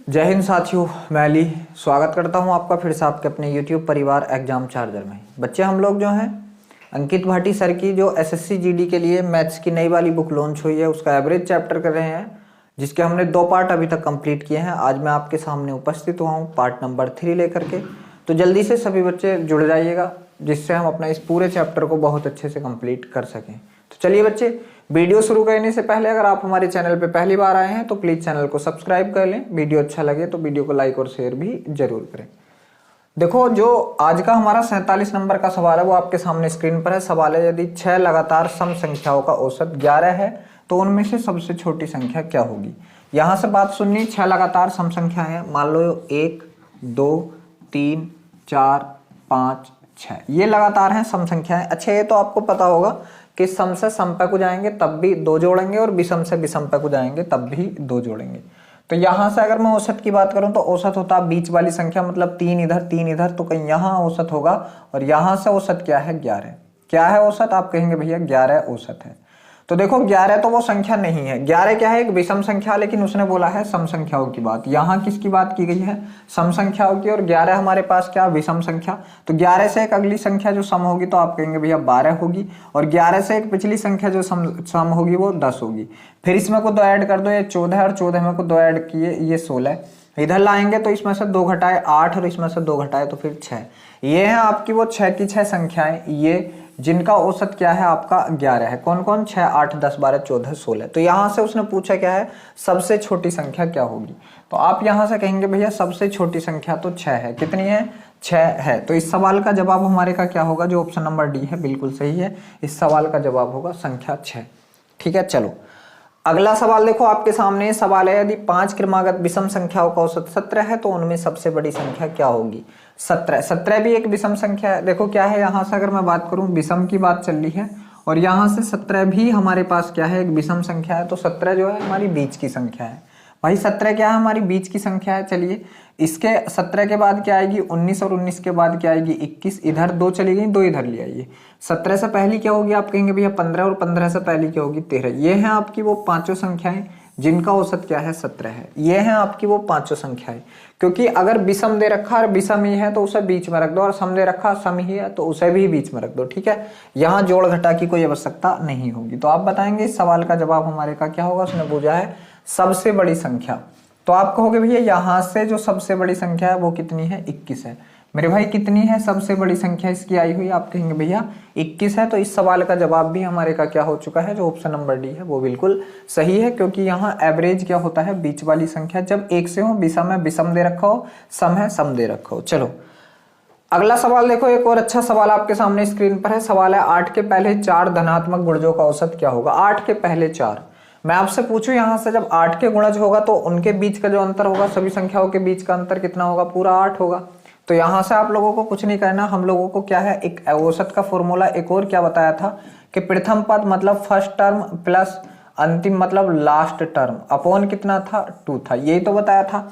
जय हिंद साथियों, मैं अली स्वागत करता हूं आपका फिर से आपके अपने YouTube परिवार एग्जाम चार्जर में। बच्चे, हम लोग जो हैं अंकित भाटी सर की जो एसएससी जीडी के लिए मैथ्स की नई वाली बुक लॉन्च हुई है उसका एवरेज चैप्टर कर रहे हैं, जिसके हमने 2 पार्ट अभी तक कंप्लीट किए हैं। आज मैं आपके सामने उपस्थित हुआ हूँ पार्ट नंबर 3 लेकर के। तो जल्दी से सभी बच्चे जुड़ जाइएगा, जिससे हम अपना इस पूरे चैप्टर को बहुत अच्छे से कंप्लीट कर सकें। तो चलिए बच्चे, वीडियो शुरू करने से पहले अगर आप हमारे चैनल पे पहली बार आए हैं तो प्लीज चैनल को सब्सक्राइब कर लें। वीडियो अच्छा लगे तो वीडियो को लाइक और शेयर भी जरूर करें। देखो, जो आज का हमारा 47 नंबर का सवाल है वो आपके सामने स्क्रीन पर है। सवाल है, यदि 6 लगातार सम संख्याओं का औसत 11 है तो उनमें से सबसे छोटी संख्या क्या होगी। यहां से बात सुननी, 6 लगातार सम संख्या है। मान लो 1, 2, 3, 4, 5, 6 ये लगातार हैं सम संख्याएं। अच्छा, ये तो आपको पता होगा कि सम से सम पे को जाएंगे तब भी 2 जोड़ेंगे और विषम से विषम पे को जाएंगे तब भी 2 जोड़ेंगे। तो यहां से अगर मैं औसत की बात करूं तो औसत होता है बीच वाली संख्या, मतलब 3 इधर 3 इधर, तो कहीं यहां औसत होगा और यहां से औसत क्या है 11। क्या है औसत, आप कहेंगे भैया 11 औसत है। तो देखो 11 तो वो संख्या नहीं है, 11 क्या है, एक विषम संख्या, लेकिन उसने बोला है सम संख्याओं की बात। यहाँ किसकी बात की गई है, सम संख्याओं की, और 11 हमारे पास क्या विषम संख्या। तो 11 से एक अगली संख्या जो सम होगी तो आप कहेंगे भैया 12 होगी, और 11 से एक पिछली संख्या जो सम होगी वो 10 होगी। फिर इसमें को 2 ऐड कर दो, ये 14 और 14 में को 2 ऐड किए ये 16। इधर लाएंगे तो इसमें से 2 घटाए 8 और इसमें से 2 घटाए तो फिर 6। ये है आपकी वो 6 की 6 संख्याएं, ये जिनका औसत क्या है आपका 11 है। कौन कौन, 6, 8, 10, 12, 14, 16। तो यहां से उसने पूछा क्या है, सबसे छोटी संख्या क्या होगी। तो आप यहां से कहेंगे भैया सबसे छोटी संख्या तो 6 है। कितनी है, 6 है। तो इस सवाल का जवाब हमारे का क्या होगा, जो ऑप्शन नंबर डी है बिल्कुल सही है। इस सवाल का जवाब होगा संख्या 6। ठीक है, चलो अगला सवाल देखो आपके सामने। सवाल है, यदि 5 क्रमागत विषम संख्याओं का औसत 17 है तो उनमें सबसे बड़ी संख्या क्या होगी। 17 भी एक विषम संख्या है। देखो क्या है, यहां से अगर मैं बात करूं, विषम की बात चल रही है और यहां से 17 भी हमारे पास क्या है, एक विषम संख्या है। तो 17 जो है हमारी बीच की संख्या है। भाई 17 क्या है, हमारी बीच की संख्या है। चलिए इसके 17 के बाद क्या आएगी 19 और 19 के बाद क्या आएगी 21। इधर 2 चली गई, 2 इधर ले आइए। 17 से पहली क्या होगी, आप कहेंगे भैया 15, और 15 से पहली क्या होगी 13। ये है आपकी वो पांचों संख्याएं जिनका औसत क्या है 17 है। ये है आपकी वो पांचों संख्याएं। क्योंकि अगर विषम दे रखा और विषम ही है तो उसे बीच में रख दो, और सम दे रखा सम ही है तो उसे भी बीच में रख दो। ठीक है, यहाँ जोड़ घटा की कोई आवश्यकता नहीं होगी। तो आप बताएंगे इस सवाल का जवाब हमारे का क्या होगा। उसने पूछा है सबसे बड़ी संख्या, तो आप कहोगे भैया यहां से जो सबसे बड़ी संख्या है वो कितनी है, 21 है। मेरे भाई कितनी है सबसे बड़ी संख्या इसकी आई हुई, आप कहेंगे भैया 21 है। तो इस सवाल का जवाब भी हमारे का क्या हो चुका है, जो ऑप्शन नंबर डी है वो बिल्कुल सही है। क्योंकि यहाँ एवरेज क्या होता है, बीच वाली संख्या जब एक से हो, विषम है विषम दे रखा हो, सम है सम दे रखा हो। चलो अगला सवाल देखो, एक और अच्छा सवाल आपके सामने स्क्रीन पर है। सवाल है, 8 के पहले 4 धनात्मक गुणजों का औसत क्या होगा। 8 के पहले 4, मैं आपसे पूछूं यहां से जब 8 के गुणज होगा तो उनके बीच का जो अंतर होगा, सभी संख्याओं के बीच का अंतर कितना होगा, पूरा 8 होगा। तो यहां से आप लोगों को कुछ नहीं करना, हम लोगों को क्या है, एक औसत का फॉर्मूला एक और क्या बताया था कि प्रथम पद मतलब फर्स्ट टर्म प्लस अंतिम मतलब लास्ट टर्म अपॉन कितना था 2 था, यही तो बताया था।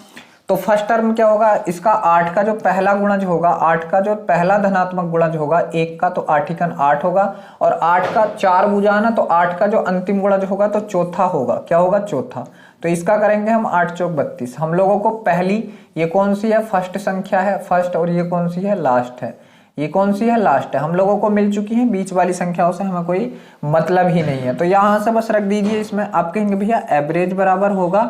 तो फर्स्ट टर्म क्या होगा, इसका 8 का जो पहला गुणज होगा, 8 का जो पहला धनात्मक गुणज होगा 1 का, तो 8 × 8 होगा, और 8 का 4 भुजा ना, तो 8 का जो अंतिम गुणज होगा तो चौथा होगा, क्या होगा चौथा। तो इसका करेंगे हम 8 चौक 32। हम लोगों को पहली ये कौन सी है, फर्स्ट संख्या है फर्स्ट, और ये कौन सी है लास्ट है, ये कौन सी है लास्ट है, हम लोगों को मिल चुकी है। बीच वाली संख्याओं से हमें कोई मतलब ही नहीं है। तो यहां से बस रख दीजिए इसमें। आप कहेंगे भैया एवरेज बराबर होगा,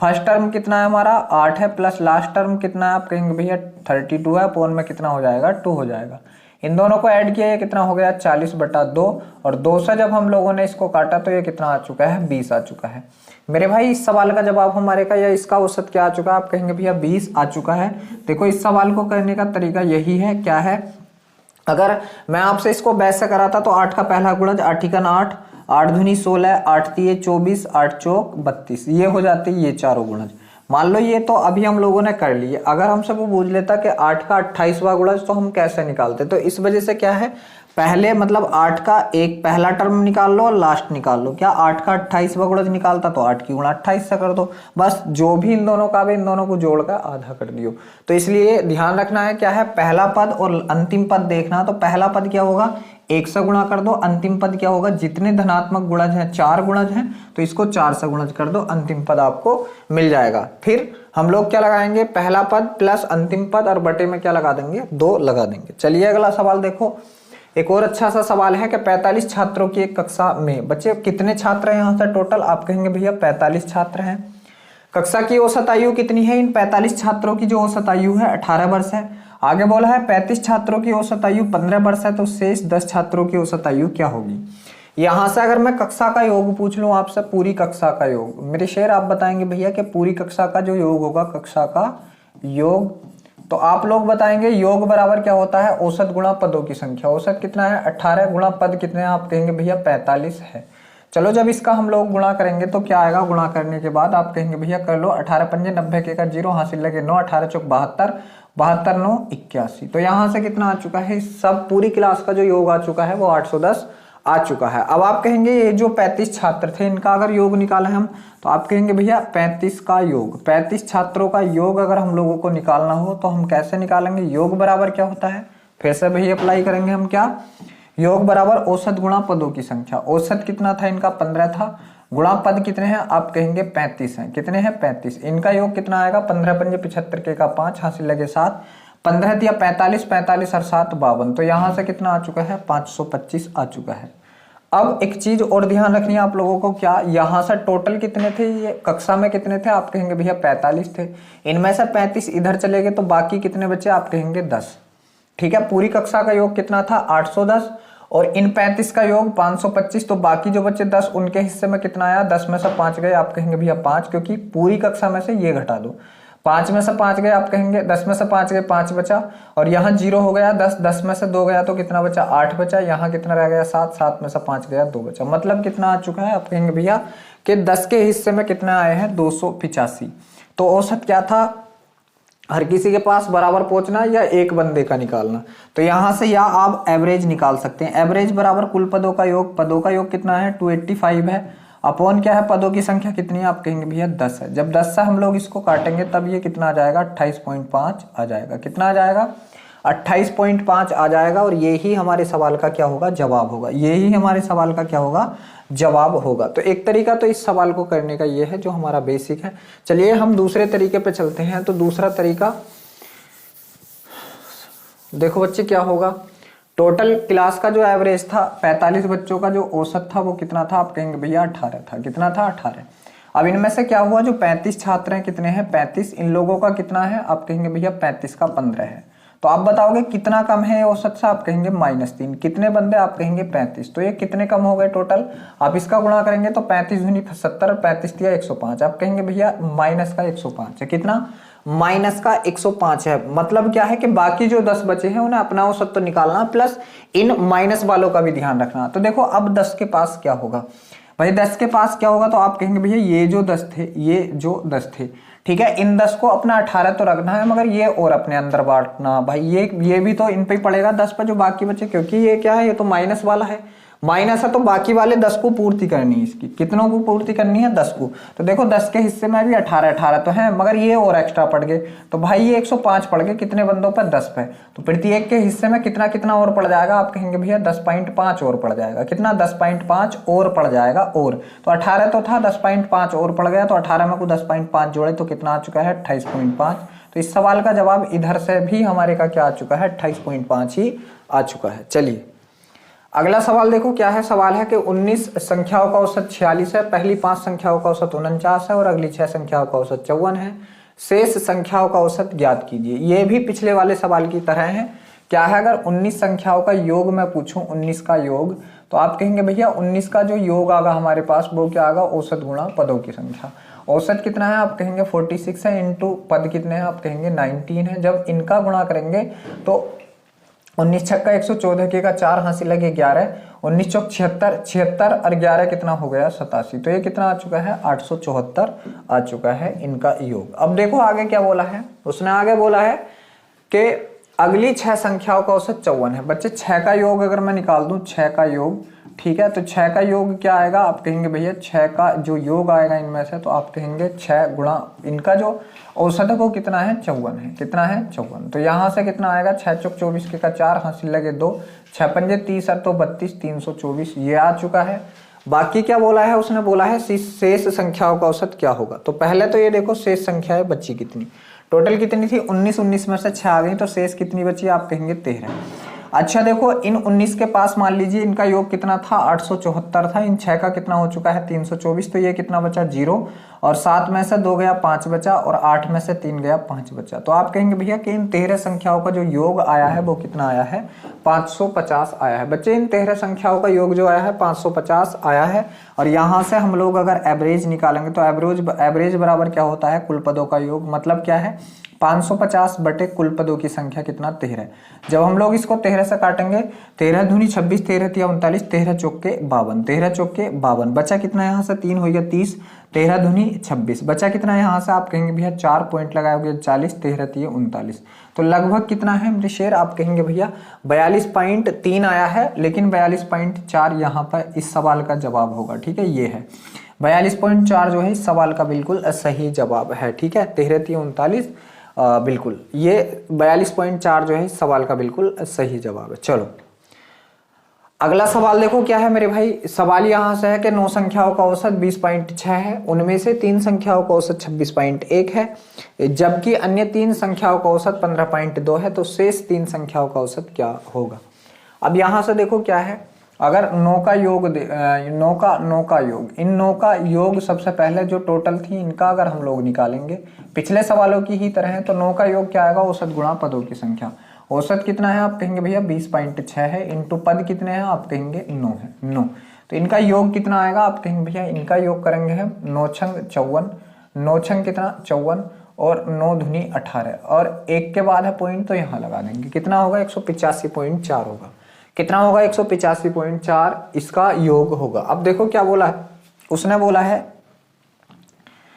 फर्स्ट टर्म कितना है हमारा 8 है, प्लस लास्ट टर्म कितना है, आप कहेंगे भैया 32 है, अपॉन में कितना हो जाएगा 2 हो जाएगा। इन दोनों को ऐड किया ये कितना हो गया 40/2, और 2 से जब हम लोगों ने इसको काटा तो ये कितना आ चुका है 20 आ चुका है। मेरे भाई इस सवाल का जवाब हमारे का, या इसका औसत क्या आ चुका है, आप कहेंगे भैया 20 आ चुका है। देखो इस सवाल को करने का तरीका यही है, क्या है, अगर मैं आपसे इसको वैसे कराता तो 8 का पहला गुणज 8 × 8, 8 दूनी 16, 8 तिये 24, 8 चौक 32, ये हो जाती है ये चारों गुणज। मान लो ये तो अभी हम लोगों ने कर लिए। अगर हमसे वो पूछ लेता कि 8 का 28वां गुणज तो हम कैसे निकालते, तो इस वजह से क्या है, पहले मतलब 8 का एक पहला टर्म निकाल लो और लास्ट निकाल लो। क्या 8 का 28वां गुणज निकालता तो 8 की गुणा 28 से कर दो, बस जो भी इन दोनों का भी इन दोनों को जोड़कर आधा कर दियो। तो इसलिए ध्यान रखना है क्या है, पहला पद और अंतिम पद देखना। तो पहला पद क्या होगा 1 से गुणा कर दो, अंतिम पद क्या होगा, जितने धनात्मक गुणज हैं 4 गुणज हैं तो इसको 4 से गुणज कर दो, अंतिम पद आपको मिल जाएगा। फिर हम लोग क्या लगाएंगे, पहला पद प्लस अंतिम पद और बटे में क्या लगा देंगे, 2 लगा देंगे। चलिए अगला सवाल देखो, एक और अच्छा सा सवाल है कि 45 छात्रों की एक कक्षा में, बच्चे कितने छात्र हैं यहाँ से टोटल, आप कहेंगे भैया 45 छात्र हैं। कक्षा की औसत आयु कितनी है, इन 45 छात्रों की जो औसत आयु है 18 वर्ष है। आगे बोला है 35 छात्रों की औसत आयु 15 वर्ष है, तो शेष 10 छात्रों की औसत आयु क्या होगी। यहां से अगर मैं कक्षा का योग पूछ लूं आपसे, पूरी कक्षा का योग, मेरे शेर आप बताएंगे भैया कि पूरी कक्षा का जो योग होगा, कक्षा का योग, तो आप लोग बताएंगे योग बराबर क्या होता है, औसत गुणा पदों की संख्या। औसत कितना है 18 गुणा पद कितने हैं, आप कहेंगे भैया 45 है। चलो जब इसका हम लोग गुणा करेंगे तो क्या आएगा, गुणा करने के बाद आप कहेंगे भैया कर लो, 18 पंजे 90 के का 0 हासिल लगे 9, 18 चौक 72, 72 9 81। तो यहाँ से कितना आ चुका है, सब पूरी क्लास का जो योग आ चुका है वो 810 आ चुका है। अब आप कहेंगे ये जो 35 छात्र थे इनका अगर योग निकालें हम, तो आप कहेंगे भैया 35 का योग, 35 छात्रों का योग अगर हम लोगों को निकालना हो तो हम कैसे निकालेंगे, योग बराबर क्या होता है, फिर से भैया अप्लाई करेंगे हम क्या, योग बराबर औसत गुणा पदों की संख्या। औसत कितना था इनका 15 था, गुणा पद कितने हैं, आप कहेंगे 35 हैं, कितने हैं 35, इनका योग कितना आएगा, 15 पंजे 75 के का 5 हासिल लगे 7, 15 दिया 45, 45 और 7 52, तो यहाँ से कितना आ चुका है 525 आ चुका है। अब एक चीज और ध्यान रखनी है आप लोगों को, क्या यहाँ से टोटल कितने थे, ये कक्षा में कितने थे, आप कहेंगे भैया 45 थे, इनमें से 35 इधर चले गए तो बाकी कितने बचे, आप कहेंगे 10। ठीक है, पूरी कक्षा का योग कितना था 810 और इन 35 का योग 525, तो बाकी जो बच्चे 10 उनके हिस्से में कितना आया, 10 में से 5 गए, आप कहेंगे भैया 5, क्योंकि पूरी कक्षा में से ये घटा दो, 5 में से 5 गए, आप कहेंगे 10 में से 5 गए 5 बचा, और यहाँ 0 हो गया 10, 10 में से 2 गया तो कितना बचा 8 बचा, यहाँ कितना रह गया 7, 7 में से 5 गया 2 बचा, मतलब कितना आ चुका है, आप कहेंगे भैया कि 10 के हिस्से में कितना आए हैं 285। तो औसत क्या था, हर किसी के पास बराबर पहुंचना या एक बंदे का निकालना, तो यहां से या आप एवरेज निकाल सकते हैं। एवरेज बराबर कुल पदों का योग, पदों का योग कितना है 285 है, अपॉन क्या है पदों की संख्या कितनी है, आप कहेंगे भैया 10 है। जब 10 से हम लोग इसको काटेंगे तब ये कितना आ जाएगा 28.5 आ जाएगा, कितना आ जाएगा 28.5 आ जाएगा, और यही हमारे सवाल का क्या होगा, जवाब होगा, यही हमारे सवाल का क्या होगा, जवाब होगा। तो एक तरीका तो इस सवाल को करने का ये है जो हमारा बेसिक है। चलिए हम दूसरे तरीके पे चलते हैं। तो दूसरा तरीका देखो बच्चे क्या होगा, टोटल क्लास का जो एवरेज था 45 बच्चों का जो औसत था वो कितना था, आप कहेंगे भैया 18 था, कितना था 18। अब इनमें से क्या हुआ, जो 35 छात्र हैं कितने हैं 35, इन लोगों का कितना है, आप कहेंगे भैया 35 का 15 है। तो आप बताओगे कितना कम है औसत से, आप कहेंगे -3, कितने बंदे, आप कहेंगे 35, तो ये कितने कम हो गए टोटल, आप इसका गुणा करेंगे तो 35 दूनी 70 और 35 दिया 105, आप कहेंगे भैया माइनस का 105 है, कितना माइनस का 105 है। मतलब क्या है कि बाकी जो 10 बचे हैं उन्हें अपना औसत तो निकालना, प्लस इन माइनस वालों का भी ध्यान रखना। तो देखो अब 10 के पास क्या होगा भाई, 10 के पास क्या होगा, तो आप कहेंगे भैया ये जो 10 थे, ये जो 10 थे, ठीक है, इन 10 को अपना 18 तो रखना है, मगर ये और अपने अंदर बांटना भाई, ये भी तो इन पे ही पड़ेगा 10 पर जो बाकी बचे, क्योंकि ये क्या है, ये तो माइनस वाला है, माइनस है तो बाकी वाले 10 को पूर्ति करनी है, इसकी कितनों को पूर्ति करनी है 10 को। तो देखो 10 के हिस्से में भी 18 तो है, मगर ये और एक्स्ट्रा पड़ गए, तो भाई ये 105 पड़ गए, कितने बंदों पर 10 पे, तो प्रत्येक के हिस्से में कितना कितना और पड़ जाएगा, आप कहेंगे भैया 10.5 और पड़ जाएगा, कितना 10.5 और पड़ जाएगा, और तो 18 तो था 10.5 और पड़ गया, तो 18 में को 10.5 जोड़े तो कितना आ चुका है 28.5। तो इस सवाल का जवाब इधर से भी हमारे का क्या आ चुका है 28.5 ही आ चुका है। चलिए अगला सवाल देखो क्या है, सवाल है कि 19 संख्याओं का औसत 46 है, पहली 5 संख्याओं का औसत 49 है और अगली 6 संख्याओं का औसत 54 है, शेष संख्याओं का औसत ज्ञात कीजिए। ये भी पिछले वाले सवाल की तरह है। क्या है, अगर 19 संख्याओं का योग मैं पूछूं, 19 का योग, तो आप कहेंगे भैया 19 का जो योग आगा हमारे पास वो क्या आगा, औसत गुणा पदों की संख्या। औसत कितना है, आप कहेंगे 46 है, इंटू पद कितने हैं, आप कहेंगे 19 है। जब इनका गुणा करेंगे तो 19 छक्का 114 के का 4 हासिल लगे 11, 19 चौक 76, 76 और 11 कितना हो गया 87, तो ये कितना आ चुका है 874 आ चुका है इनका योग। अब देखो आगे क्या बोला है, उसने आगे बोला है कि अगली 6 संख्याओं का औसत 54 है। बच्चे 6 का योग अगर मैं निकाल दूं, 6 का योग ठीक है। तो 6 का योग क्या आएगा, आप कहेंगे भैया 6 का जो योग आएगा इनमें से, तो आप कहेंगे 6 गुणा इनका जो औसत है वो कितना है, 54 है। कितना है, 54। तो यहाँ से कितना आएगा, 6 चौक 24 के का 4, हासिल लगे 2, 6 पंजे 30 तो 32, 324 ये आ चुका है। बाकी क्या बोला है उसने, बोला है शेष संख्याओं का औसत क्या होगा। तो पहले तो ये देखो शेष संख्याएं बची कितनी, टोटल कितनी थी 19, 19 में से 6 आ गई, तो शेष कितनी बची, आप कहेंगे 13। अच्छा देखो इन 19 के पास मान लीजिए इनका योग कितना था, 874 था, इन 6 का कितना हो चुका है 324, तो ये कितना बचा 0, और 7 में से 2 गया 5 बचा, और 8 में से 3 गया 5 बचा। तो आप कहेंगे भैया कि इन 13 संख्याओं का जो योग आया है वो कितना आया है, 550 आया है। बच्चे इन 13 संख्याओं का योग जो आया है 550 आया है। और यहाँ से हम लोग अगर एवरेज निकालेंगे तो एवरेज बराबर क्या होता है, कुल पदों का योग। मतलब क्या है, 550 बटे कुल पदों की संख्या कितना, 13। जब हम लोग इसको 13 से काटेंगे, 13 दूनी 26, 13 तिया 39, 13 चौके 52, 13 चौके 52, बचा कितना यहाँ से 3 हो गया 30, 13 दूनी 26, बचा कितना यहाँ से, आप कहेंगे भैया 4 पॉइंट लगाओगे 40, 13 तिया 39, तो लगभग कितना है मेरे शेर, आप कहेंगे भैया 42.3 आया है। लेकिन 42.4 यहाँ पर इस सवाल का जवाब होगा। ठीक है, ये है 42.4 जो है इस सवाल का बिल्कुल सही जवाब है। ठीक है, 13 तिया 39 बिल्कुल ये 42.4 जो है इस सवाल का बिल्कुल सही जवाब है। चलो अगला सवाल देखो क्या है मेरे भाई। सवाल यहाँ से है कि 9 संख्याओं का औसत 20.6 है, उनमें से 3 संख्याओं का औसत 26.1 है, जबकि अन्य 3 संख्याओं का औसत 15.2 है, तो शेष 3 संख्याओं का औसत क्या होगा। अब यहाँ से देखो क्या है, अगर 9 का योग 9 का योग, इन 9 का योग सबसे पहले जो टोटल थी इनका अगर हम लोग निकालेंगे, पिछले सवालों की ही तरह है, तो 9 का योग क्या आएगा, औसत गुणा पदों की संख्या। औसत कितना है, आप कहेंगे भैया 20.6 है, इंटू पद कितने हैं, आप कहेंगे 9 है, 9। तो इनका योग कितना आएगा, आप कहेंगे भैया इनका योग करेंगे हम 9 छंग 54, 9 छंग कितना 54, और 9 दूनी 18, और 1 के बाद है पॉइंट तो यहाँ लगा देंगे, कितना होगा 185.4 होगा। कितना होगा 185.4 इसका योग होगा। अब देखो क्या बोला है उसने, बोला है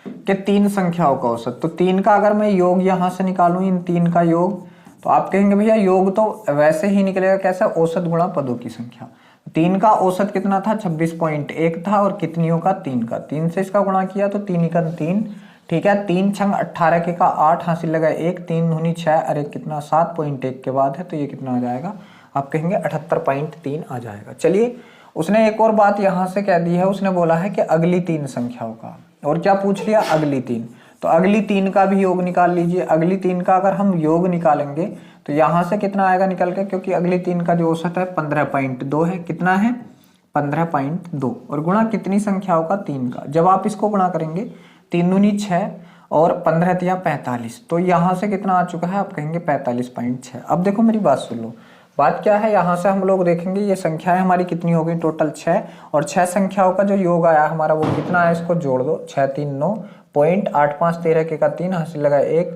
कि 3 संख्याओं का औसत, तो 3 का अगर मैं योग यहां से निकालूं, इन 3 का योग, तो आप कहेंगे भैया योग तो वैसे ही निकलेगा कैसा, औसत गुणा पदों की संख्या। 3 का औसत कितना था 26.1 था, और कितनियों का 3 का, 3 से इसका गुणा किया तो 3 का 3। ठीक है, 3 छंग 18 के का 8, हासिल लगा 1, 3 दूनी 6, अरे कितना 7.1 के बाद है, तो ये कितना आ जाएगा, आप कहेंगे 78.3 आ जाएगा। चलिए उसने एक और बात यहाँ से कह दी है, उसने बोला है कि अगली 3 संख्याओं का, और क्या पूछ लिया, अगली 3, तो अगली 3 का भी योग निकाल लीजिए। अगली 3 का अगर हम योग निकालेंगे तो यहाँ से कितना आएगा निकल के, क्योंकि अगली 3 का जो औसत है 15.2 है, कितना है 15.2, और गुणा कितनी संख्याओं का, 3 का। जब आप इसको गुणा करेंगे 3 दूनी 6 और 15 तिया 45, तो यहाँ से कितना आ चुका है, आप कहेंगे 45.6। अब देखो मेरी बात सुन लो, बात क्या है, यहाँ से हम लोग देखेंगे ये संख्याएं हमारी कितनी हो गई, टोटल 6, और 6 संख्याओं का जो योग आया हमारा वो कितना है, इसको जोड़ दो, 6 3 9, पॉइंट 8 5 13 के का 3, हासिल लगा 1,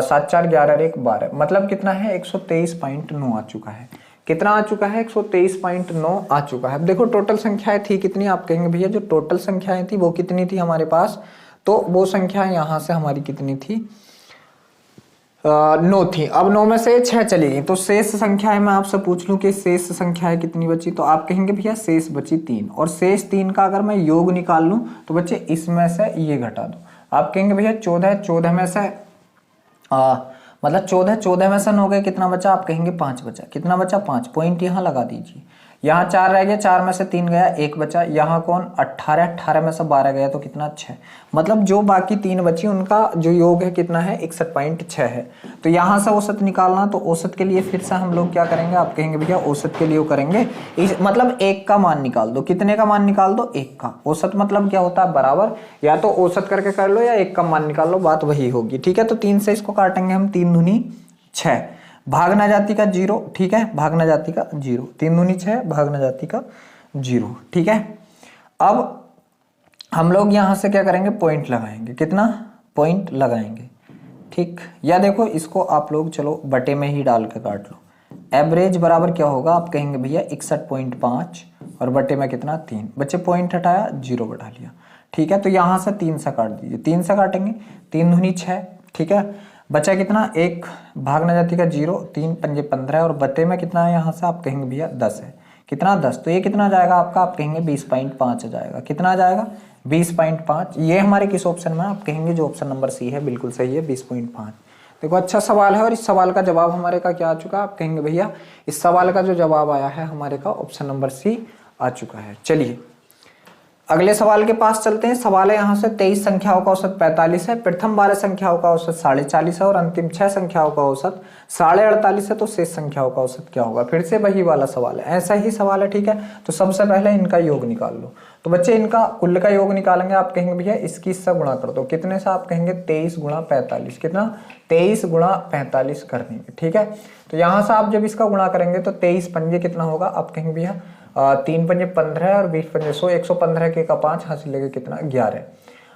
7 4 11 1 12, मतलब कितना है 123.9 आ चुका है। कितना आ चुका है, 123.9 आ चुका है। अब देखो टोटल संख्याएं थी कितनी, आप कहेंगे भैया जो टोटल संख्याएं थी वो कितनी थी हमारे पास, तो वो संख्याएं यहाँ से हमारी कितनी थी, 9 थी। अब 9 में से 6 चली गई, तो शेष संख्याएं मैं आपसे पूछ लूं कि शेष संख्याएं कितनी बची, तो आप कहेंगे भैया शेष बची 3, और शेष 3 का अगर मैं योग निकाल लूं तो बच्चे इसमें से ये घटा दो, आप कहेंगे भैया 14, 14 में से मतलब 14 में से 9 गए, कितना बचा, आप कहेंगे 5 बचा, कितना बचा 5, पॉइंट यहाँ लगा दीजिए। यहाँ 4 रह गया, 4 में से 3 गया, 1 बचा। यहाँ कौन 18, 18 में से 12 गया तो कितना 6, मतलब जो बाकी 3 बची उनका जो योग है कितना है 61.6 है। तो यहाँ से औसत निकालना, तो औसत के लिए फिर से हम लोग क्या करेंगे, आप कहेंगे भैया औसत के लिए करेंगे मतलब 1 का मान निकाल दो, कितने का मान निकाल दो, 1 का। औसत मतलब क्या होता है, बराबर, या तो औसत करके कर लो या 1 का मान निकाल लो, बात वही होगी। ठीक है, तो 3 से इसको काटेंगे हम, 3 दूनी 6, भागना जाति का 0, ठीक है, भागना जाति का 0, 3 दूनी 6, भागना जाति का 0, ठीक है। अब हम लोग यहां से क्या करेंगे, पॉइंट लगाएंगे, कितना पॉइंट लगाएंगे, ठीक। या देखो इसको आप लोग चलो बटे में ही डाल के काट लो, एवरेज बराबर क्या होगा, आप कहेंगे भैया 61.5, और बटे में कितना 3, बच्चे पॉइंट हटाया 0 बढ़ा लिया, ठीक है। तो यहां से 3 से काट दीजिए, 3 से काटेंगे, 3 दूनी 6, ठीक है, बचा कितना 1, भागना जाति का 0, 3 पंजे 15, और बटे में कितना है यहाँ से, आप कहेंगे भैया 10 है, कितना 10, तो ये कितना जाएगा आपका, आप कहेंगे 20.5 आ जाएगा। कितना आ जाएगा 20.5। ये हमारे किस ऑप्शन में, आप कहेंगे जो ऑप्शन नंबर सी है बिल्कुल सही है 20.5। देखो अच्छा सवाल है और इस सवाल का जवाब हमारे का क्या आ चुका है, आप कहेंगे भैया इस सवाल का जो जवाब आया है हमारे का ऑप्शन नंबर सी आ चुका है। चलिए अगले सवाल के पास चलते हैं। सवाल है यहाँ से 23 संख्याओं का औसत 45 है, प्रथम 12 संख्याओं का औसत 40.5 है और अंतिम 6 संख्याओं का औसत 48.5 है, तो शेष संख्याओं का औसत क्या होगा। फिर से वही वाला सवाल है, ऐसा ही सवाल है, ठीक है। तो सबसे पहले इनका योग निकाल लो। तो बच्चे इनका कुल का योग निकालेंगे, आप कहेंगे भैया इसकी इससे गुणा कर दो। कितने से, आप कहेंगे 23 गुणा 45। कितना 23 गुणा 45 कर देंगे, ठीक है। तो यहाँ से आप जब इसका गुणा करेंगे तो 23 पंजे कितना होगा, आप कहेंगे भैया 3 पंजे 15 और 20 पंजे 100, 115 के का 5 हासिल लेके कितना 11।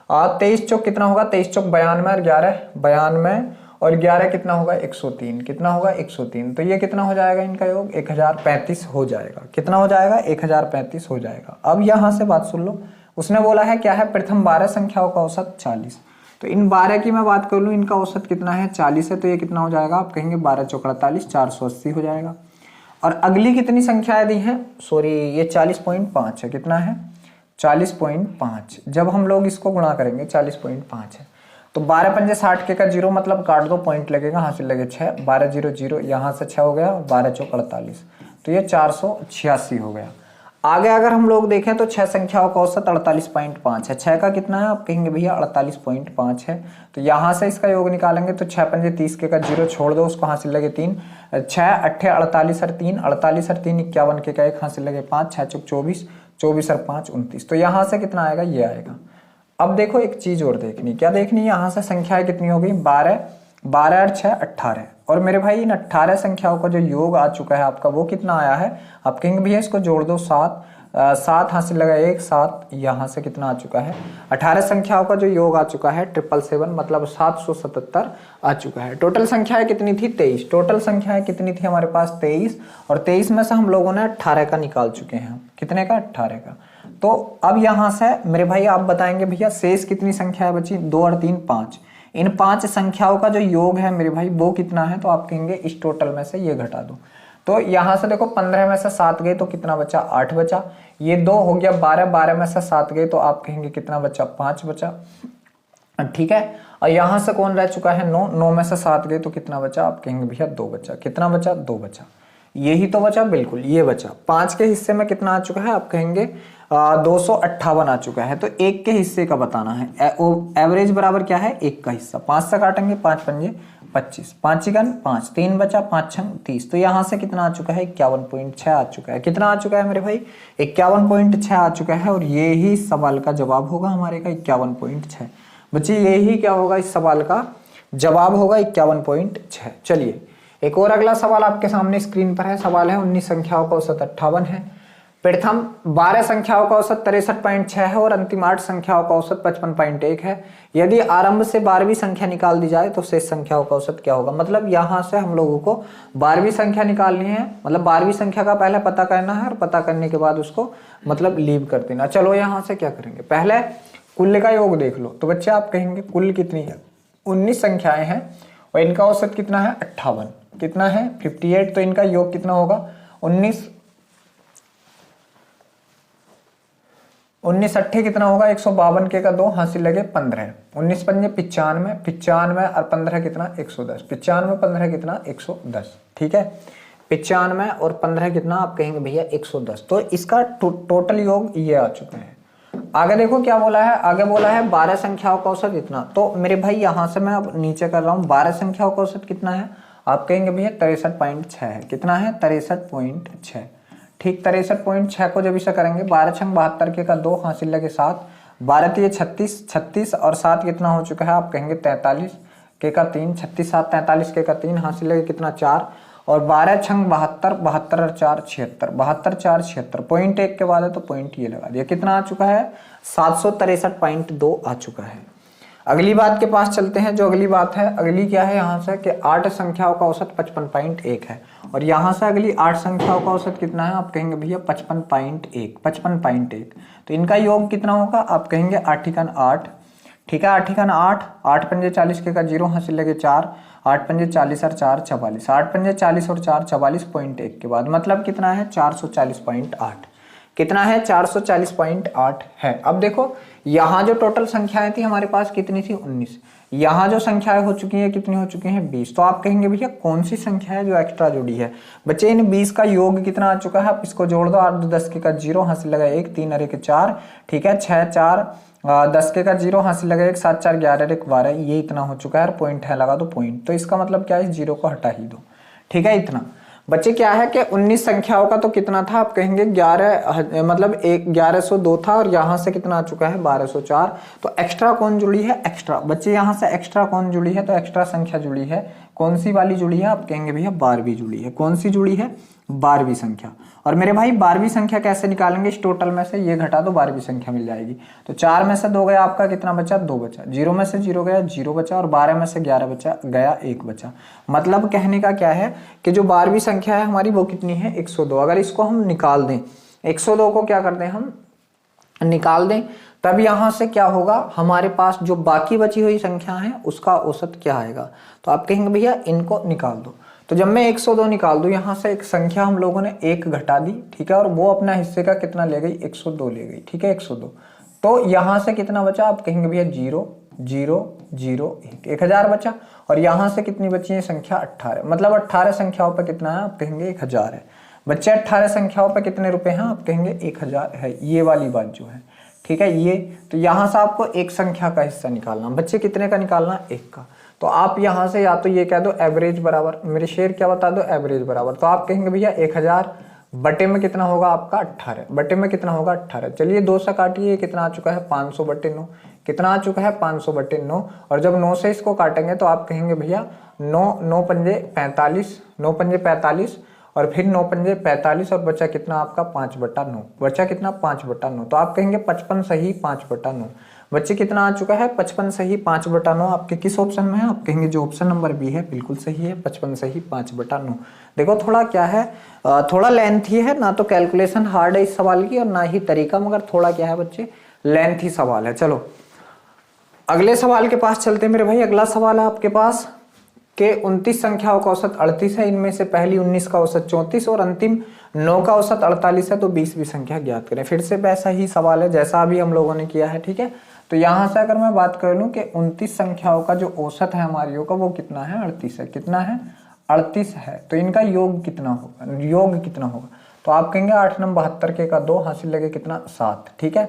23 चौक कितना होगा, 23 चौक 92 और 11 92 और 11 कितना होगा 103। कितना होगा 103। तो ये कितना हो जाएगा इनका योग 1035 हो जाएगा। कितना हो जाएगा 1035 हो जाएगा। अब यहाँ से बात सुन लो, उसने बोला है क्या है, प्रथम 12 संख्याओं का औसत 40। तो इन 12 की मैं बात कर लूँ, इनका औसत कितना है 40 है, तो ये कितना हो जाएगा, आप कहेंगे 12 चौक 48 480 हो जाएगा। और अगली कितनी संख्याएं दी हैं, सॉरी ये 40.5 है। कितना है 40.5। जब हम लोग इसको गुणा करेंगे 40.5 है, तो 12 पंजे 60 के का 0 मतलब काट दो, पॉइंट लगेगा, हासिल लगे 6, 12 0 0 यहाँ से 6 हो गया, 12 चौक 48, तो ये 486 हो गया। आगे अगर हम लोग देखें तो 6 संख्याओं का औसत 48.5 है। 6 का कितना है, आप कहेंगे भैया 48.5 है। तो यहाँ से इसका योग निकालेंगे तो 6 पंजे 30 के का 0 छोड़ दो, उसको हासिल लगे 3, 6 अट्ठे 48 और 3 48 और 3 51 के का 1 हासिल लगे 5, 6 चौक 24 24 और 5 29। तो यहाँ से कितना आएगा, ये आएगा। अब देखो एक चीज और देखनी, क्या देखनी है, यहाँ से संख्याएं कितनी हो गई 12 12 और 6 18। और मेरे भाई इन 18 संख्याओं का जो योग आ चुका है आपका वो कितना आया है, आप कहेंगे भैया इसको जोड़ दो 7 7 हासिल लगा 1 7, यहाँ से कितना आ चुका है 18 संख्याओं का जो योग आ चुका है 777 मतलब 777 आ चुका है। टोटल संख्याएं कितनी थी 23। टोटल संख्याएं कितनी थी हमारे पास 23, और 23 में से हम लोगों ने 18 का निकाल चुके हैं। कितने का 18 का। तो अब यहाँ से मेरे भाई आप बताएंगे भैया शेष कितनी संख्या बची, 2 और 3 5। इन 5 संख्याओं का जो योग है मेरे भाई वो कितना है, तो आप कहेंगे इस टोटल में से ये घटा दो। तो यहाँ से देखो 15 में से 7 गए तो कितना बचा 8 बचा, ये 2 हो गया 12 12 में से 7 गए तो आप कहेंगे कितना बचा 5 बचा, ठीक है। और यहाँ से कौन रह चुका है 9 9 में से 7 गए तो कितना बचा, आप कहेंगे भैया 2 बचा। कितना बचा 2 बचा, यही तो बचा, बिल्कुल ये बचा। 5 के हिस्से में कितना आ चुका है, आप कहेंगे 258 आ चुका है। तो 1 के हिस्से का बताना है, एवरेज बराबर क्या है 1 का हिस्सा। 5 से काटेंगे 5 पंजे 25, 5 चिकन 5, 3 बचा 5 छंग 30। तो यहाँ से कितना आ चुका है 51.6 आ चुका है। कितना आ चुका है मेरे भाई 51.6 आ चुका है। और ये ही सवाल का जवाब होगा हमारे का 51.6। बच्चे यही क्या होगा, इस सवाल का जवाब होगा 51.6। चलिए एक और अगला सवाल आपके सामने स्क्रीन पर है। सवाल है 19 संख्याओं का औसत 58 है, प्रथम 12 संख्याओं का औसत 63.6 है और अंतिम 8 संख्याओं का औसत 55.1 है। यदि आरंभ से 12वीं संख्या निकाल दी जाए तो शेष संख्याओं का औसत क्या होगा। मतलब यहाँ से हम लोगों को 12वीं संख्या निकालनी है, मतलब 12वीं संख्या का पहले पता करना है और पता करने के बाद उसको मतलब लीव कर देना। चलो यहाँ से क्या करेंगे, पहले कुल का योग देख लो। तो बच्चे आप कहेंगे कुल कितनी है 19 संख्याएं हैं और इनका औसत कितना है 58, कितना है 58। तो इनका योग कितना होगा 19 19 अट्ठे कितना होगा 152 के का 2 हासिल लगे 15, 19 पंजे 95 95 और 15 कितना 110, 95 15 कितना 110, ठीक है। 95 और 15 कितना आप कहेंगे भैया 110। तो इसका टोटल योग ये आ चुका है। आगे देखो क्या बोला है, आगे बोला है 12 संख्याओं का औसत इतना। तो मेरे भाई यहाँ से मैं अब नीचे कर रहा हूँ 12 संख्याओं का औसत कितना है, आप कहेंगे भैया 63.6 है। कितना है 63.6, ठीक। 63.6 को जब इसे करेंगे 12 छंग 72 के का 2 हासिल लगे 7, 12 3 36 36 और 7 कितना हो चुका है, आप कहेंगे 43 के का 3, 36 7 43 के का 3 हासिल लगे कितना 4, और 12 छंग 72 72 और 4 76, 72 4 76, पॉइंट 1 के बाद है तो पॉइंट ये लगा दिया। कितना आ चुका है 763.2 आ चुका है। अगली बात के पास चलते हैं। जो अगली बात है, अगली क्या है यहाँ से कि 8 संख्याओं का औसत 55.1 है और यहाँ से अगली 8 संख्याओं का औसत कितना है, आप कहेंगे भैया 55.1 55.1। तो इनका योग कितना होगा, आप कहेंगे 8 × 8, ठीक है। 8 का 8, 8 पंजे 40 के का 0, हासिल लगे 4, 8 पंजे 40 और 4 44, 8 पंजे 40 और 4 44.1 के बाद मतलब कितना है 440.8, कितना है 440.8 है। अब देखो यहाँ जो टोटल संख्याएं थी हमारे पास कितनी थी 19, यहाँ जो संख्याएं हो चुकी है कितनी हो चुकी हैं 20। तो आप कहेंगे भैया कौन सी संख्या है जो एक्स्ट्रा जुड़ी है। बच्चे इन 20 का योग कितना आ चुका है, आप इसको जोड़ दो, 8 2 10 के का 0, हासिल लगा 1, 3 और 1 4, ठीक है, 6 4 10 के का 0, हासिल लगा 1, 7 4 11 1 12, ये इतना हो चुका है। पॉइंट है लगा दो पॉइंट, तो इसका मतलब क्या है 0 को हटा ही दो, ठीक है। इतना बच्चे क्या है कि 19 संख्याओं का तो कितना था, आप कहेंगे 11 मतलब 1102 था, और यहाँ से कितना आ चुका है 1204। तो एक्स्ट्रा कौन जुड़ी है, एक्स्ट्रा बच्चे यहाँ से एक्स्ट्रा कौन जुड़ी है, तो एक्स्ट्रा संख्या जुड़ी है, कौन सी वाली जुड़ी है, आप कहेंगे भैया 12वीं जुड़ी है। कौन सी जुड़ी है, 12वीं संख्या। और मेरे भाई 12वीं संख्या कैसे निकालेंगे, इस टोटल में से ये घटा दो 12वीं संख्या मिल जाएगी। तो 4 में से 2 गया आपका, कितना बचा 2 बचा, 0 में से 0 गया 0 बचा, और 12 में से 11 बचा गया 1 बचा। मतलब कहने का क्या है कि जो 12वीं संख्या है हमारी वो कितनी है 102। अगर इसको हम निकाल दें, 102 को क्या कर दें हम निकाल दें, तब यहां से क्या होगा, हमारे पास जो बाकी बची हुई संख्या है उसका औसत क्या आएगा। तो आप कहेंगे भैया इनको निकाल दो। तो जब मैं 102 निकाल दूं, यहां से एक संख्या हम लोगों ने 1 घटा दी, ठीक है, और वो अपना हिस्से का कितना ले गई 102 ले गई, ठीक है 102। तो यहां से कितना बचा, आप कहेंगे भैया 0 0 0 1, 1000 बचा। और यहां से कितनी बची है संख्या 18, मतलब 18 संख्याओं पर कितना है, आप कहेंगे 1000 है। बच्चे 18 संख्याओं पर कितने रुपए हैं, आप कहेंगे 1000 है, ये वाली बात जो है, ठीक है ये। तो यहां से आपको एक संख्या का हिस्सा निकालना, बच्चे कितने का निकालना, 1 का। तो आप यहां से या तो ये कह दो एवरेज बराबर, मेरे शेर क्या बता दो एवरेज बराबर। तो आप कहेंगे भैया 1000 बटे में कितना होगा आपका 18, बटे में कितना होगा 18। चलिए 2 से काटिए, कितना आ चुका है 500 बटे 9, कितना आ चुका है 500 बटे 9। और जब 9 से इसको काटेंगे तो आप कहेंगे भैया 9 पंजे 45, 9 पंजे 45, और फिर 9 पंजे 45, और बचा कितना आपका 5 बटा 9, बचा कितना 5 बटा 9। तो आप कहेंगे 55 सही 5 बटा 9। बच्चे कितना आ चुका है 55 सही 5 बटा 9। आपके किस ऑप्शन में है, आप कहेंगे जो ऑप्शन नंबर बी है बिल्कुल सही है, 55 सही 5 बटा 9। देखो थोड़ा क्या है, थोड़ा लेंथी है, ना तो कैलकुलेशन हार्ड है इस सवाल की और ना ही तरीका, मगर थोड़ा क्या है बच्चे लेंथी सवाल है। चलो अगले सवाल के पास चलते हैं मेरे भाई। अगला सवाल है आपके पास के 29 संख्याओं का औसत 38 है, इनमें से पहली 19 का औसत 34 और अंतिम 9 का औसत 48 है, तो 20वीं संख्या ज्ञात करें। फिर से वैसा ही सवाल है जैसा अभी हम लोगों ने किया है, ठीक है। तो यहां से अगर मैं बात कर लूं कि 29 संख्याओं का जो औसत है हमारी का वो कितना है 38 है, कितना है 38 है। तो इनका योग कितना होगा, योग कितना होगा, तो आप कहेंगे 8 नंबर 72 के का 2, हासिल लगे कितना 7, ठीक है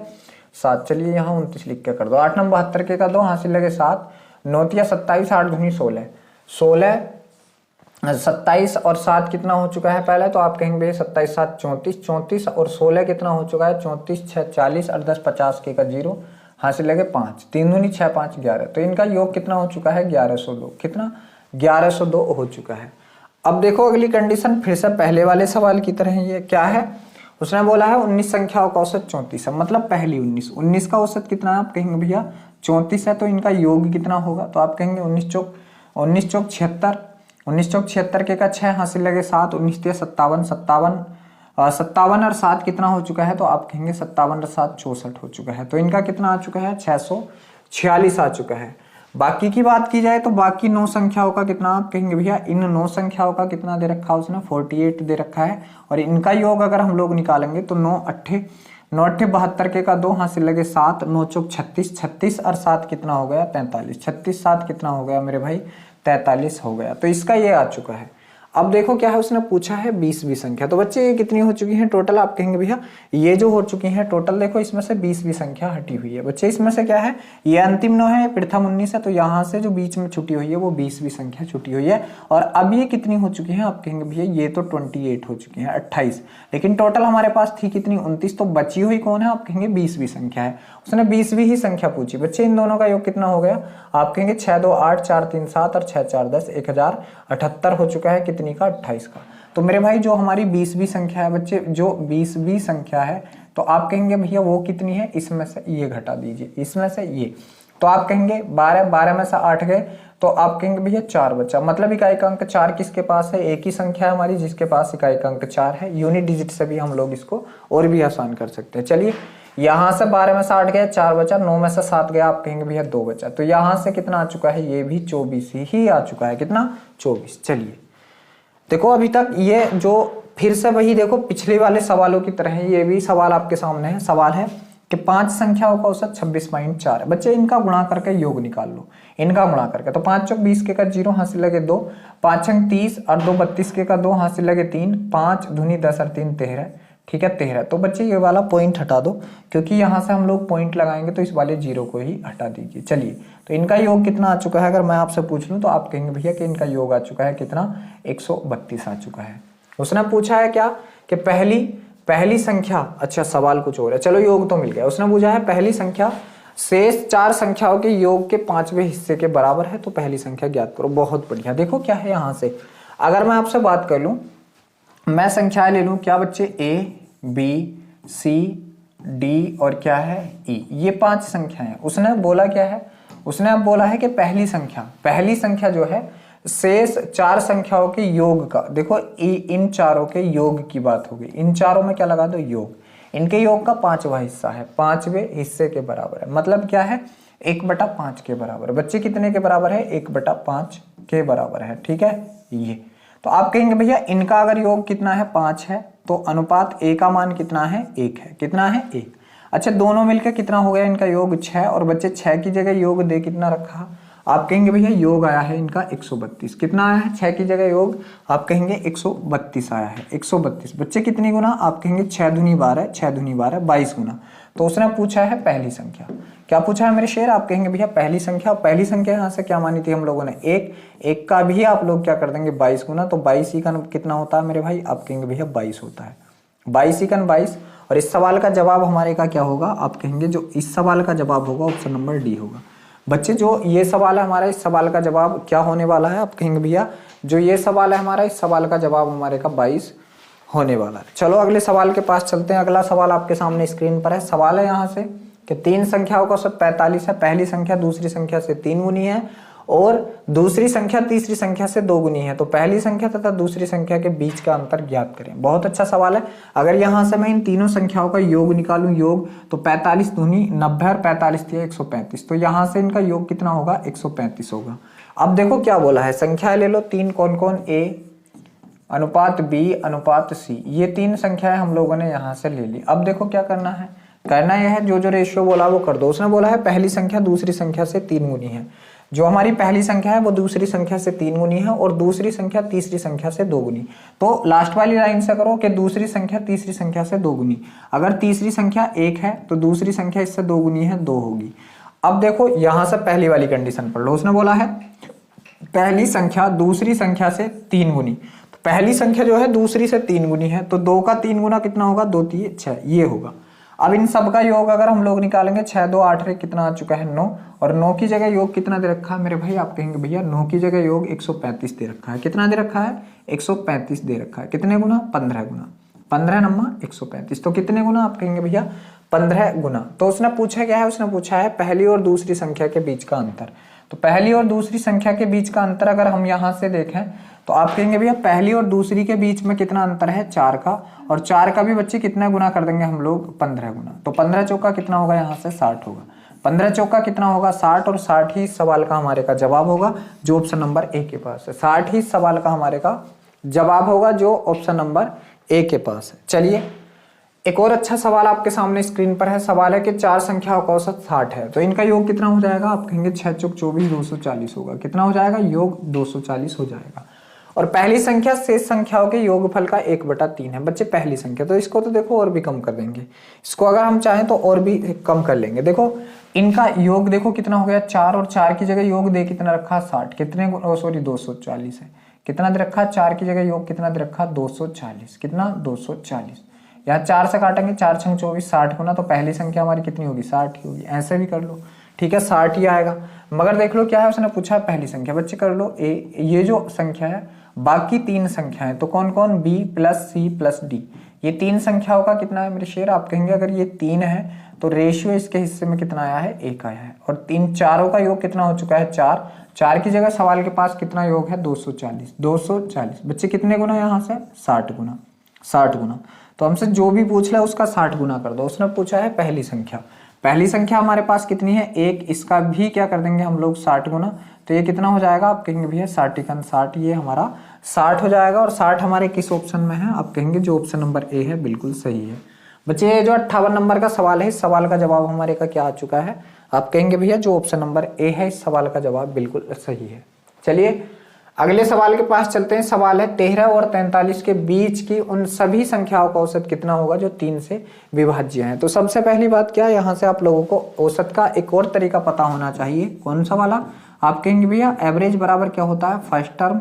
7। चलिए यहाँ 29 लिख के कर दो, 8 नंबर 72 के का 2, हासिल लगे 7, 9 तिया 27, 8 दूनी 16, 16 27 और 7 कितना हो चुका है पहले, तो आप कहेंगे 27 7 34, 34 और 16 कितना हो चुका है 34 6 40 और 10 50 के का 0, हासिल लगे 5, 3 दूनी 6 5 11। तो इनका योग कितना हो चुका है 1102, कितना 1102 हो चुका है। अब देखो अगली कंडीशन फिर से पहले वाले सवाल की तरह ये क्या है, उसने बोला है 19 संख्याओं का औसत 34 है, मतलब पहली 19 का औसत कितना है, आप कहेंगे भैया 34 है, तो इनका योग कितना होगा, तो आप कहेंगे 19 चौक 76, 19 चौक 76 के का 6, हासिल लगे 7, 19 तिया 57, 57 और 7 कितना हो चुका है, तो आप कहेंगे 57 और 7 64 हो चुका है। तो इनका कितना आ चुका है 646 आ चुका है। बाकी की बात की जाए तो बाकी 9 संख्याओं का कितना, आप कहेंगे भैया इन 9 संख्याओं का कितना दे रखा है उसने 48 दे रखा है, और इनका योग अगर हम लोग निकालेंगे तो 9 8 72 के का 2, हासिल लगे 7, 9 चौक 36, 36 और 7 कितना हो गया 43, 36 7 कितना हो गया मेरे भाई 43 हो गया। तो इसका ये आ चुका है। अब देखो क्या है, उसने पूछा है 20वीं संख्या, तो बच्चे ये कितनी हो चुकी है टोटल, आप कहेंगे भैया ये जो हो चुकी है टोटल, देखो इसमें से 20वीं संख्या हटी हुई है। बच्चे इसमें से क्या है, ये अंतिम 9 है, प्रथम 19 है, तो यहाँ से जो बीच में छुटी हुई है वो 20वीं संख्या छुटी हुई है। और अब ये कितनी हो चुकी है, आप कहेंगे भैया ये तो 28 हो चुकी है 28, लेकिन टोटल हमारे पास थी कितनी 29, तो बची हुई कौन है, आप कहेंगे 20वीं संख्या है। उसने 20वीं ही संख्या पूछी। बच्चे इन दोनों का योग कितना हो गया, आप कहेंगे 6 2 8 4 3 7 और 6 4 10, 1078 हो चुका है कितनी का 28 का। तो मेरे भाई जो हमारी 20वीं संख्या है बच्चे, जो 20वीं संख्या है, तो आप कहेंगे भैया वो कितनी है, इसमें से ये घटा दीजिए, इसमें से ये, तो आप कहेंगे 12 में से 8 गए, तो आप कहेंगे भैया 4 बचा, मतलब इकाई का अंक 4 किसके पास है, एक ही संख्या है हमारी जिसके पास इकाई का अंक 4 है। यूनिट डिजिट से भी हम लोग इसको और भी आसान कर सकते हैं। चलिए यहाँ से 12 में 60 गया, 4 बचा, 9 में से 7 गया, आप कहेंगे भैया 2 बचा। तो यहाँ से कितना आ चुका है, ये भी 24 ही आ चुका है। कितना, 24। चलिए देखो अभी तक ये जो फिर से वही देखो पिछले वाले सवालों की तरह है, ये भी सवाल आपके सामने है। सवाल है कि 5 संख्याओं का औसत 26.4 है। बच्चे इनका गुणा करके योग निकाल लो, इनका गुणा करके। तो 5 चौक 20 के का 0, हासिल लगे 2, 5 अंक 30 और 2 32 के का 2, हासिल लगे 3, 5 दूनी 10 और 3 13। ठीक है 13। तो बच्चे ये वाला पॉइंट हटा दो, क्योंकि यहाँ से हम लोग पॉइंट लगाएंगे तो इस वाले 0 को ही हटा दीजिए। चलिए तो इनका योग कितना आ चुका है, अगर मैं आपसे पूछ लूँ तो आप कहेंगे भैया कि इनका योग आ चुका है कितना, 132 आ चुका है। उसने पूछा है क्या कि पहली संख्या, अच्छा सवाल कुछ और है, चलो योग तो मिल गया। उसने पूछा है पहली संख्या शेष 4 संख्याओं के योग के 5वें हिस्से के बराबर है, तो पहली संख्या ज्ञात करो। बहुत बढ़िया। देखो क्या है यहाँ से, अगर मैं आपसे बात कर लूं, मैं संख्याएं ले लूं, क्या बच्चे, A B C D और क्या है E, ये 5 संख्याएं। उसने बोला क्या है, उसने अब बोला है कि पहली संख्या जो है शेष 4 संख्याओं के योग का, देखो इन चारों के योग की बात होगी। इन चारों में क्या लगा दो, योग। इनके योग का 5वां हिस्सा है, 5वें हिस्से के बराबर है। मतलब क्या है, 1/5 के बराबर। बच्चे कितने के बराबर है, 1/5 के बराबर है। ठीक है ये। तो आप कहेंगे भैया इनका अगर योग कितना है, 5 है, तो अनुपात A का मान कितना है, 1 है। कितना है, 1। अच्छा दोनों मिलकर कितना हो गया इनका योग, 6। और बच्चे 6 की जगह योग दे कितना रखा, आप कहेंगे भैया योग आया है इनका 132। कितना आया है, 6 की जगह योग, आप कहेंगे 132 आया है, 132। बच्चे कितनी गुना, आप कहेंगे 6 दूनी 12, 6 दूनी 12, 22 गुना। तो उसने पूछा है पहली संख्या। क्या पूछा है मेरे शेर, आप कहेंगे भैया पहली संख्या। पहली संख्या यहाँ से क्या मानी थी हम लोगों ने, 1 का भी आप लोग क्या कर देंगे 22 गुना। तो 22 ही का कितना होता है मेरे भाई, आप कहेंगे भैया 22 होता है, 22 ही का 22। और इस सवाल का जवाब हमारे का क्या होगा, आप कहेंगे जो इस सवाल का जवाब होगा ऑप्शन नंबर डी होगा। बच्चे जो ये सवाल है हमारा, इस सवाल का जवाब क्या होने वाला है, आप कहेंगे भैया जो ये सवाल है हमारा, इस सवाल का जवाब हमारे का 22 होने वाला है। चलो अगले सवाल के पास चलते हैं। अगला सवाल आपके सामने स्क्रीन पर है। सवाल है यहाँ से कि 3 संख्याओं का औसत 45 है। पहली संख्या दूसरी संख्या से 3 गुनी है और दूसरी संख्या तीसरी संख्या से 2 गुनी है, तो पहली संख्या तथा दूसरी संख्या के बीच का अंतर ज्ञात करें। बहुत अच्छा सवाल है। अगर यहाँ से मैं इन तीनों संख्याओं का योग निकालूं, योग, तो 45 दूनी 90 और 45 दिया 135, तो यहाँ से इनका योग कितना होगा, 135 होगा। अब देखो क्या बोला है, संख्याएं ले लो 3, कौन कौन, A अनुपात B अनुपात C, ये 3 संख्याएं हम लोगों ने यहाँ से ले ली। अब देखो क्या करना है, करना यह है जो रेशियो बोला वो कर दो। उसने बोला है पहली संख्या दूसरी संख्या से 3 गुनी है। जो हमारी पहली संख्या है वो दूसरी संख्या से 3 गुनी है और दूसरी संख्या तीसरी संख्या से 2 गुनी। तो लास्ट वाली लाइन से करो कि दूसरी संख्या तीसरी संख्या से 2 गुनी। अगर तीसरी संख्या 1 है तो दूसरी संख्या इससे 2 गुनी है, 2 होगी। अब देखो यहां से पहली वाली कंडीशन पढ़ लो। उसने बोला है पहली संख्या दूसरी संख्या से 3 गुनी, तो पहली संख्या जो है दूसरी से 3 गुनी है, तो 2 का 3 गुना कितना होगा, 2 3 6, ये होगा। अब इन सब का योग अगर हम लोग निकालेंगे, 6 2 8 रे कितना आ चुका है, 9, और 9 की जगह योग कितना दे रखा है मेरे भाई, आप कहेंगे भैया 9 की जगह योग 135 दे रखा है। कितना दे रखा है, 135 दे रखा है। कितने गुना, 15 गुना, 15 नम्मा 135, तो कितने गुना, आप कहेंगे भैया 15 गुना। तो उसने पूछा क्या है, उसने पूछा है पहली और दूसरी संख्या के बीच का अंतर। तो पहली और दूसरी संख्या के बीच का अंतर अगर हम यहाँ से देखें तो आप कहेंगे भैया पहली और दूसरी के बीच में कितना अंतर है, 4 का, और 4 का भी बच्चे कितना गुना कर देंगे हम लोग, 15 गुना। तो 15 चौका कितना होगा, यहाँ से 60 होगा। 15 चौका कितना होगा, 60, और 60 ही सवाल का हमारे का जवाब होगा जो ऑप्शन नंबर ए के पास है। 60 ही सवाल का हमारे का जवाब होगा जो ऑप्शन नंबर ए के पास है। चलिए एक और अच्छा सवाल आपके सामने स्क्रीन पर है। सवाल है कि 4 संख्याओं का औसत 60 है, तो इनका योग कितना हो जाएगा, आप कहेंगे 6 चौक 24 240 होगा। कितना हो जाएगा, योग 240 हो जाएगा। और पहली संख्या शेष संख्याओं के योगफल का 1/3 है। बच्चे पहली संख्या, तो इसको तो देखो और भी कम कर देंगे, इसको अगर हम चाहें तो और भी कम कर लेंगे। देखो इनका योग देखो कितना हो गया, 4, और 4 की जगह योग दे कितना रखा, 60, कितने सॉरी 240 है। कितना दे रखा, 4 की जगह योग कितना दे रखा, 240, कितना 240। यहाँ 4 से काटेंगे, 4 छंग 24, 60 गुना, तो पहली संख्या हमारी कितनी होगी, 60 ही होगी। ऐसे भी कर लो, ठीक है 60 ही आएगा। मगर देख लो क्या है, उसने पूछा पहली संख्या। बच्चे कर लो ये जो संख्या है, बाकी 3 संख्याएं तो कौन कौन, B + C + D, ये 3 संख्याओं का कितना है मेरे शेर, आप कहेंगे अगर ये 3 है तो रेशियो इसके हिस्से में कितना आया है, 1 आया है। और 3 चारों का योग कितना हो चुका है, 4, 4 की जगह सवाल के पास कितना योग है, 240, 240। बच्चे कितने गुना यहाँ से, 60 गुना, 60 गुना। तो हमसे जो भी पूछ ले उसका 60 गुना कर दो। उसने पूछा है पहली संख्या, पहली संख्या हमारे पास कितनी है 1, इसका भी क्या कर देंगे हम लोग 60 गुना। तो ये कितना हो जाएगा, आप कहेंगे भैया 60 ये हमारा 60 हो जाएगा। और 60 हमारे किस ऑप्शन में है, आप कहेंगे जो ऑप्शन नंबर ए है बिल्कुल सही है। बच्चे ये जो 58 नंबर का सवाल है, इस सवाल का जवाब हमारे का क्या आ चुका है, आप कहेंगे भैया जो ऑप्शन नंबर ए है इस सवाल का जवाब बिल्कुल सही है। चलिए अगले सवाल के पास चलते हैं। सवाल है 13 और 43 के बीच की उन सभी संख्याओं का औसत कितना होगा जो 3 से विभाज्य है। तो सबसे पहली बात क्या है, यहाँ से आप लोगों को औसत का एक और तरीका पता होना चाहिए। कौन सा वाला, आप कहेंगे भैया एवरेज बराबर क्या होता है, first term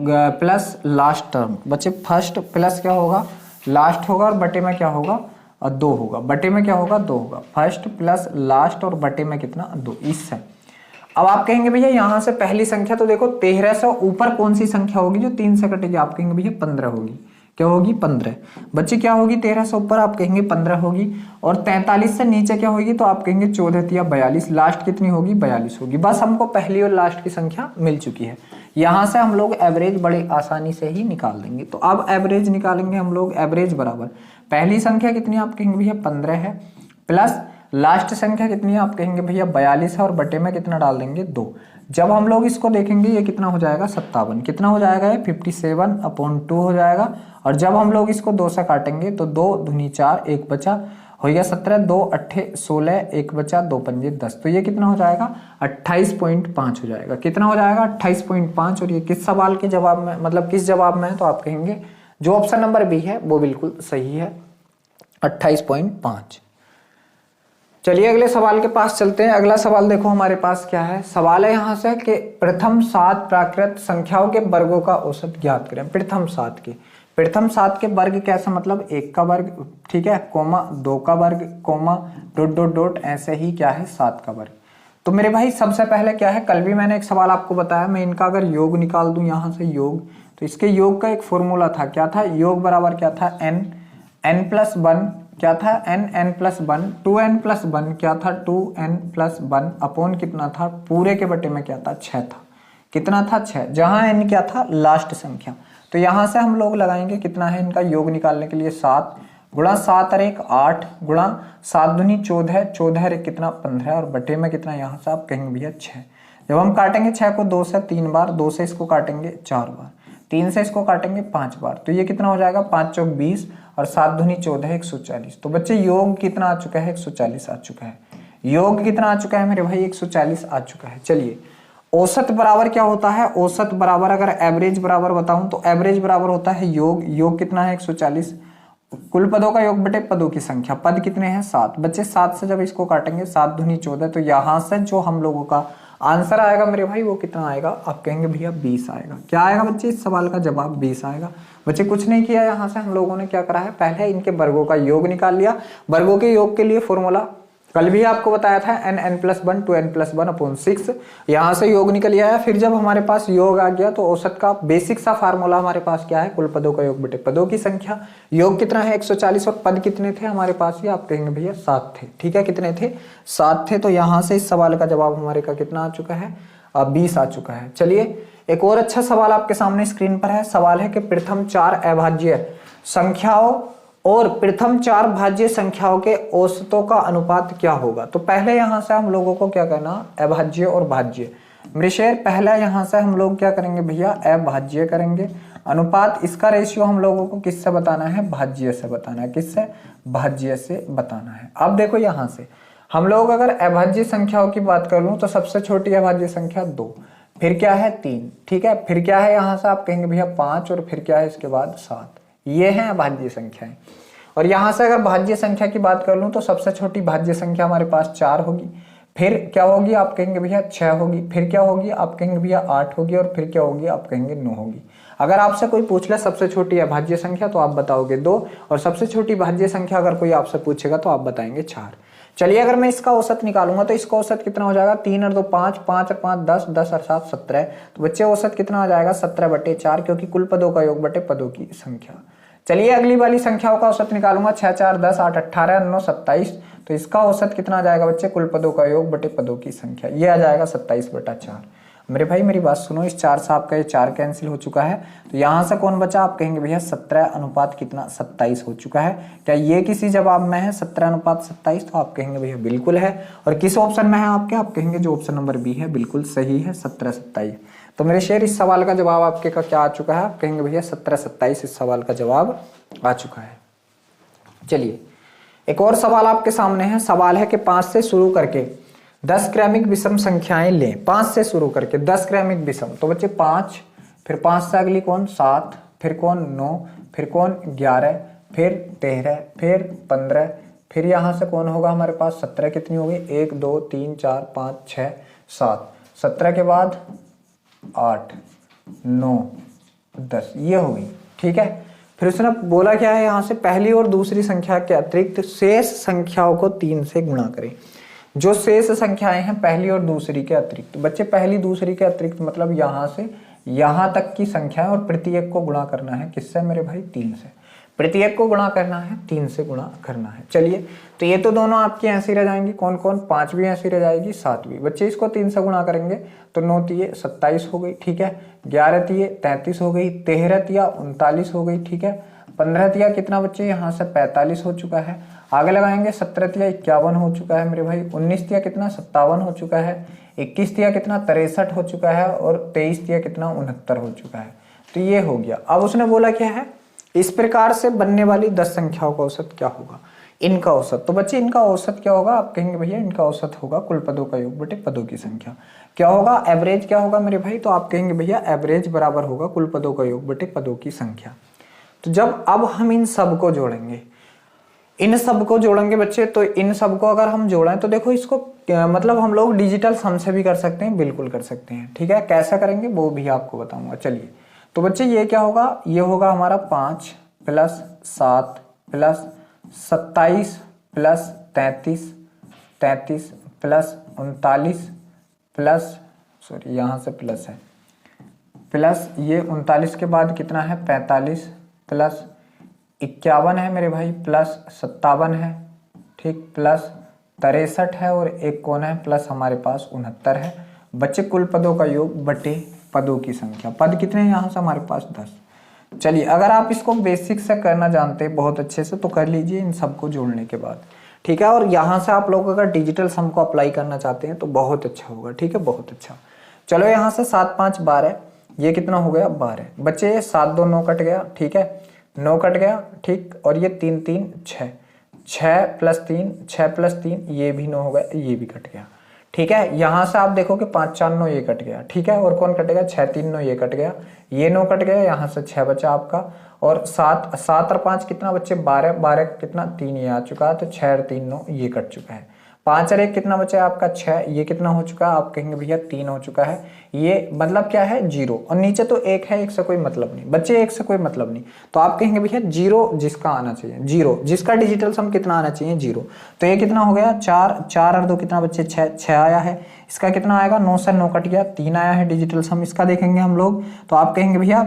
plus last term. बच्चे फर्स्ट प्लस क्या होगा, लास्ट होगा, और बटे में क्या होगा, 2 होगा। बटे में क्या होगा, 2 होगा। फर्स्ट प्लस लास्ट और बटे में कितना, 2। इससे अब आप कहेंगे भैया यहाँ से पहली संख्या, तो देखो 13 से ऊपर कौन सी संख्या होगी जो 3 से कटेगी, आप कहेंगे भैया 15 होगी। क्या होगी, 15। बच्चे क्या होगी, 13 से ऊपर आप कहेंगे 15 होगी। और 43 से नीचे क्या होगी, तो आप कहेंगे 14 या 42। लास्ट कितनी होगी, 42 होगी। बस हमको पहली और लास्ट की संख्या मिल चुकी है। यहाँ से हम लोग एवरेज बड़ी आसानी से ही निकाल देंगे। तो अब एवरेज निकालेंगे हम लोग। एवरेज बराबर पहली संख्या कितनी, आप कहेंगे भैया 15 है, प्लस लास्ट संख्या कितनी है, आप कहेंगे भैया 42 है, और बटे में कितना डाल देंगे, 2। जब हम लोग इसको देखेंगे ये कितना हो जाएगा, 57। कितना हो जाएगा, ये 57/2 हो जाएगा। और जब हम लोग इसको 2 से काटेंगे तो 2 दूनी 4, 1 बचा, हो गया 17, 2 8 16, 1 बचा, 2 पंजे 10। तो ये कितना हो जाएगा, 28.5 हो जाएगा। कितना हो जाएगा, 28.5। और ये किस सवाल के जवाब में, मतलब किस जवाब में है, तो आप कहेंगे जो ऑप्शन नंबर बी है वो बिल्कुल सही है, 28.5। चलिए अगले सवाल के पास चलते हैं। अगला सवाल देखो हमारे पास क्या है। सवाल है यहाँ से कि प्रथम 7 प्राकृत संख्याओं के वर्गों का औसत ज्ञात करें। प्रथम 7 के वर्ग कैसे, मतलब 1 का वर्ग, ठीक है, कोमा 2 का वर्ग, कोमा डॉट डॉट डॉट, ऐसे ही क्या है 7 का वर्ग। तो मेरे भाई सबसे पहले क्या है, कल भी मैंने एक सवाल आपको बताया, मैं इनका अगर योग निकाल दूं यहाँ से योग, तो इसके योग का एक फॉर्मूला था, क्या था, योग बराबर क्या था, n+1 क्या था, n+1, 2n+1 क्या था, 2n+1 अपॉन कितना था, पूरे के बटे में क्या था, 6 था। कितना था, 6, जहां n क्या था, लास्ट संख्या। तो यहां से हम लोग लगाएंगे कितना है इनका योग निकालने के लिए, 7 गुणा 7 और 1 8 गुणा 7 दूनी 14, 14 और 1 कितना, 15, और बटे में कितना, यहाँ से आप कहेंगे भैया 6। जब हम काटेंगे 6 को 2 से 3 बार, 2 से इसको काटेंगे 4 बार, 3 से इसको काटेंगे 5 बार, तो ये कितना हो जाएगा, 5 चौक 20 और 7 दूनी 14, 140। तो बच्चे योग कितना आ चुका है, 140 आ चुका है। योग कितना आ चुका है मेरे भाई, 140 आ चुका है। चलिए औसत बराबर क्या होता है, औसत बराबर अगर एवरेज बराबर बताऊं तो एवरेज बराबर होता है योग, योग कितना है 140, कुल पदों का योग बटे पदों की संख्या। पद कितने हैं 7। बच्चे 7 से जब इसको काटेंगे 7 दूनी 14, तो यहां से जो हम लोगों का आंसर आएगा मेरे भाई वो कितना आएगा, आप कहेंगे भैया 20 आएगा। क्या आएगा बच्चे, इस सवाल का जवाब 20 आएगा। बच्चे कुछ नहीं किया, यहाँ से हम लोगों ने क्या करा है, पहले इनके वर्गों का योग निकाल लिया। वर्गों के योग के लिए फॉर्मूला कल भी आपको बताया था, n+1 2n+1/6, यहाँ से योग निकल आया। फिर जब हमारे पास योग आ गया तो औसत का बेसिक सा फार्मूला हमारे पास क्या है, कुल पदों का योग बटे पदों की संख्या। योग कितना है 140, और पद कितने थे हमारे पास, ये आप कहेंगे भैया 7 थे। ठीक है, कितने थे, 7 थे। तो यहाँ से इस सवाल का जवाब हमारे का कितना आ चुका है, 20 आ चुका है। चलिए एक और अच्छा सवाल आपके सामने स्क्रीन पर है। सवाल है कि प्रथम 4 अभाज्य संख्याओं और प्रथम 4 भाज्य संख्याओं के औसतों का अनुपात क्या होगा। तो पहले यहां से हम लोगों को क्या करना, अभाज्य और भाज्य। मेरे शेर पहले यहां से हम लोग क्या करेंगे भैया, अभाज्य करेंगे। अनुपात इसका रेशियो हम लोगों को किससे बताना है, भाज्य से बताना है। किससे, भाज्य से बताना है। अब देखो यहां से हम लोग अगर अभाज्य संख्याओं की बात कर लूं तो सबसे छोटी अभाज्य संख्या 2, फिर क्या है 3, ठीक है, फिर क्या है यहाँ से आप कहेंगे भैया 5, और फिर क्या है इसके बाद 7। ये है भाज्य संख्याएं। और यहां से अगर भाज्य संख्या की बात कर लूं तो सबसे छोटी भाज्य संख्या हमारे पास 4 होगी, फिर क्या होगी आप कहेंगे भैया 6 होगी, फिर क्या होगी आप कहेंगे भैया 8 होगी, और फिर क्या होगी आप कहेंगे 9 होगी। अगर आपसे कोई पूछ ले सबसे छोटी अभाज्य संख्या तो आप बताओगे 2, और सबसे छोटी भाज्य संख्या अगर कोई आपसे पूछेगा तो आप बताएंगे 4। चलिए अगर मैं इसका औसत निकालूंगा तो इसका औसत कितना हो जाएगा, 3 और 2 5, 5 और 5 10, 10 और 7 17। तो बच्चे औसत कितना आ जाएगा, 17/4, क्योंकि कुल पदों का योग बटे पदों की संख्या। चलिए अगली वाली संख्याओं का औसत निकालूंगा, 6 4 10 8 18 9 27। तो इसका औसत कितना आ जाएगा बच्चे, कुल पदों का योग बटे पदों की संख्या, ये आ जाएगा 27/4। मेरे भाई मेरी बात सुनो, इस 4 से आपका ये 4 कैंसिल हो चुका है, तो यहाँ से कौन बचा? आप कहेंगे भैया 17 अनुपात कितना? 27 हो चुका है। क्या ये किसी जवाब में है 17 अनुपात 27? तो आप कहेंगे भैया बिल्कुल है। और किस ऑप्शन में है आपके? आप कहेंगे जो ऑप्शन नंबर बी है बिल्कुल सही है, 17-27। तो मेरे शेर इस सवाल का जवाब आपके का क्या आ चुका है? आप कहेंगे भैया 17-27 इस सवाल का जवाब आ चुका है। चलिए एक और सवाल आपके सामने है। सवाल है कि 5 से शुरू करके 10 क्रमिक विषम संख्याएं लें। 5 से शुरू करके 10 क्रमिक विषम, तो बच्चे 5, फिर 5 से अगली कौन? 7, फिर कौन? 9, फिर कौन? 11, फिर 13, फिर 15, फिर यहाँ से कौन होगा हमारे पास? 17 कितनी होगी? 1 2 3 4 5 6 7, 17 के बाद 8 9 10, ये होगी। ठीक है, फिर उसने बोला क्या है यहाँ से? पहली और दूसरी संख्या के अतिरिक्त शेष संख्याओं को 3 से गुणा करें। जो शेष संख्याएं हैं पहली और दूसरी के अतिरिक्त, बच्चे पहली दूसरी के अतिरिक्त मतलब यहाँ से यहाँ तक की संख्याएं, और प्रत्येक को गुणा करना है किससे मेरे भाई? 3 से। प्रत्येक को गुणा करना है 3 से गुणा करना है। चलिए, तो ये तो दोनों आपकी ऐसी रह जाएंगी। कौन कौन? 5 भी ऐसी रह जाएगी, 7 भी। बच्चे इसको 3 से गुणा करेंगे तो 9 तिये 27 हो गई। ठीक है, 11 तिये 33 हो गई, 13 तिया 39 हो गई। ठीक है, 15 तिया कितना बच्चे? यहाँ से 45 हो चुका है। आगे लगाएंगे 17 तिया 51 हो चुका है मेरे भाई। 19 तिया कितना? 57 हो चुका है। 21 तिया कितना? 63 हो चुका है। और 23 तिया कितना? 69 हो चुका है। तो ये हो गया। अब उसने बोला क्या है? इस प्रकार से बनने वाली 10 संख्याओं का औसत क्या होगा? इनका औसत। तो बच्चे इनका औसत क्या होगा? आप कहेंगे भैया इनका औसत होगा कुल पदों का योग बटे पदों की संख्या। क्या होगा? एवरेज क्या होगा मेरे भाई? तो आप कहेंगे भैया एवरेज बराबर होगा कुल पदों का योग बटे पदों की संख्या। तो जब अब हम इन सब को जोड़ेंगे, इन सब को जोड़ेंगे बच्चे, तो इन सब को अगर हम जोड़ें तो देखो इसको मतलब हम लोग डिजिटल सम से भी कर सकते हैं, बिल्कुल कर सकते हैं। ठीक है, कैसा करेंगे वो भी आपको बताऊंगा। चलिए, तो बच्चे ये क्या होगा? ये होगा हमारा 5 + 7 + 27 + 33 33 + 39 प्लस, सॉरी यहाँ से प्लस है, प्लस ये 39 के बाद कितना है? 45 प्लस 51 है मेरे भाई, प्लस 57 है। ठीक, प्लस 63 है, और एक कौन है? प्लस हमारे पास 69 है। बच्चे कुल पदों का योग बटे पदों की संख्या। पद कितने हैं यहाँ से? हमारे पास 10। चलिए, अगर आप इसको बेसिक से करना जानते हैं बहुत अच्छे से तो कर लीजिए इन सबको जोड़ने के बाद। ठीक है, और यहाँ से आप लोग अगर डिजिटल सम को अप्लाई करना चाहते हैं तो बहुत अच्छा होगा। ठीक है, बहुत अच्छा। चलो, यहाँ से 7 5 12, ये कितना हो गया? 12। बच्चे ये 7 2 9 कट गया। ठीक है, 9 कट गया। ठीक, और ये 3 3 6, 6 + 3 6 + 3, ये भी 9 हो गया, ये भी कट गया। ठीक है, यहाँ से आप देखो कि 5 4 9 ये कट गया। ठीक है, और कौन कटेगा? 6 3 9 ये कट गया, ये 9 कट गया, यहाँ से 6 बचा आपका, और 7 7 और 5 कितना बच्चे? 12 12 कितना? 3 ये आ चुका है, तो 6 और 3 9 ये कट चुका है। 5 और 1 कितना बचा आपका? 6, ये कितना हो चुका है? आप कहेंगे भैया 3 हो चुका है। ये मतलब क्या है? 0, और नीचे तो 1 है, 1 से कोई मतलब नहीं बच्चे, 1 से कोई मतलब नहीं। तो आप कहेंगे भैया 0 जिसका आना चाहिए, 0 जिसका डिजिटल सम कितना आना चाहिए? 0। तो ये कितना हो गया? 4 4 और 2 कितना बच्चे? 6 आया है। इसका कितना आएगा? 9 से 9 कट गया, 3 आया है डिजिटल सम। इसका देखेंगे हम लोग, तो आप कहेंगे भैया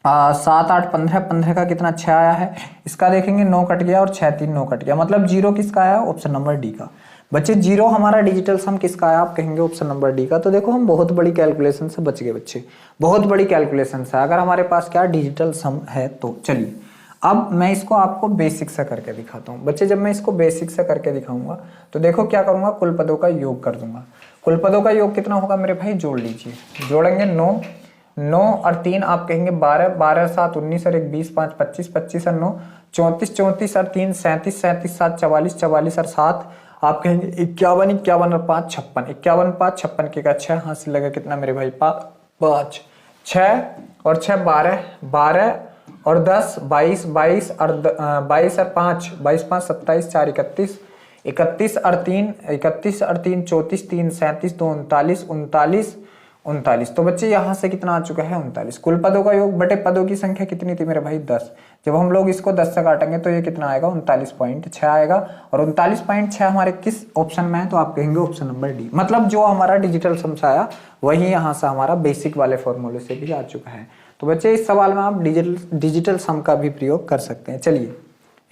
7 8 15, 15 का कितना? 6 आया है। इसका देखेंगे 9 कट गया, और 6 3 9 कट गया, मतलब 0 किसका आया? ऑप्शन नंबर डी का। बच्चे 0 हमारा डिजिटल सम किसका आया? आप कहेंगे ऑप्शन नंबर डी का। तो देखो हम बहुत बड़ी कैलकुलेशन से बच गए बच्चे, बहुत बड़ी कैलकुलेशन से, अगर हमारे पास क्या डिजिटल सम है तो। चलिए, अब मैं इसको आपको बेसिक से करके दिखाता हूँ बच्चे। जब मैं इसको बेसिक से करके दिखाऊंगा तो देखो क्या करूंगा? कुल पदों का योग कर दूंगा। कुल पदों का योग कितना होगा मेरे भाई? जोड़ लीजिए, जोड़ेंगे 9 9 और 3 आप कहेंगे 12 12 7 19 और 1 20 5 25 25 और 9 34 34 और 3 37 37 7 44 44 और 7 आप कहेंगे 51 51 और 5 56 51 5 56 के का 6 हाथ से लगा कितना मेरे भाई? 5 6 और 6 12 12 और 10 22 22 और 22 और 5 22 5 27 4 31 31 और 3 31 और 3 34 3 37 2 39 39 39। तो बच्चे यहाँ से कितना आ चुका है? 39। कुल पदों का योग बटे पदों की संख्या कितनी थी मेरे भाई? 10। जब हम लोग इसको 10 से काटेंगे तो ये कितना आएगा? 39.6 आएगा। और 39.6 हमारे किस ऑप्शन में है? तो आप कहेंगे ऑप्शन नंबर डी। मतलब जो हमारा डिजिटल सम से आया वही यहाँ से हमारा बेसिक वाले फॉर्मूले से भी आ चुका है। तो बच्चे इस सवाल में आप डिजिटल सम का भी प्रयोग कर सकते हैं। चलिए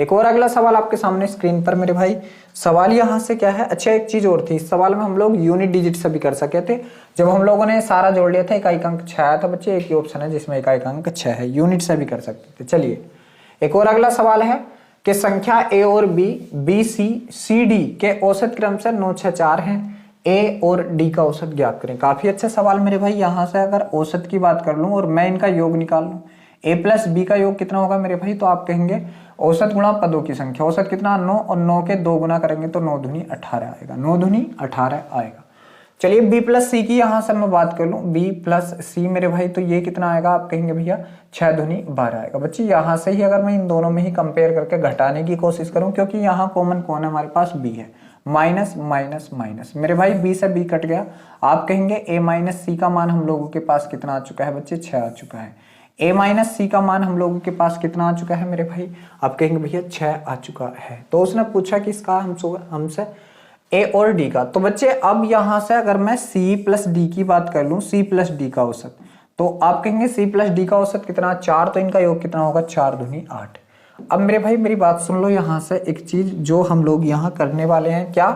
एक और अगला सवाल आपके सामने स्क्रीन पर मेरे भाई। सवाल यहाँ से क्या है, अच्छा एक चीज और थी इस सवाल में, हम लोग यूनिट डिजिट से भी कर सके थे। जब हम लोगों ने सारा जोड़ लिया था इकाई अंक 6 आया था बच्चे, एक ही ऑप्शन है जिसमें इकाई अंक 6 है, यूनिट से भी कर सकते थे। चलिए एक और अगला सवाल है कि संख्या ए और बी सी सी डी के औसत क्रम से 9 6 4 हैं, ए और डी का औसत ज्ञात करें। काफी अच्छा सवाल मेरे भाई। यहाँ से अगर औसत की बात कर लूं और मैं इनका योग निकाल लूं, ए प्लस बी का योग कितना होगा मेरे भाई, तो आप कहेंगे औसत गुणा पदों की संख्या, औसत कितना 9, और 9 के 2 गुना करेंगे तो 9 दूनी 18 आएगा, 9 दूनी 18 आएगा। चलिए बी प्लस सी की यहाँ से मैं बात कर लूँ, बी प्लस सी मेरे भाई, तो ये कितना आएगा, आप कहेंगे भैया 6 दूनी 12 आएगा। बच्चे यहाँ से ही अगर मैं इन दोनों में ही कंपेयर करके घटाने की कोशिश करूँ, क्योंकि यहाँ कॉमन कौन है हमारे पास, बी है, माइनस माइनस माइनस मेरे भाई, बी से बी कट गया। आप कहेंगे ए माइनस सी का मान हम लोगों के पास कितना आ चुका है बच्चे, 6 आ चुका है। ए माइनस सी का मान हम लोगों के पास कितना आ चुका है मेरे भाई, आप कहेंगे भैया 6 आ चुका है। तो उसने पूछा किसका, हमसे ए और डी का। तो बच्चे अब यहां से अगर मैं सी प्लस डी की बात कर लूं, सी प्लस डी का औसत, तो आप कहेंगे सी प्लस डी का औसत कितना, 4, तो इनका योग कितना होगा, 4 दूनी 8। अब मेरे भाई मेरी बात सुन लो, यहां से एक चीज जो हम लोग यहां करने वाले हैं, क्या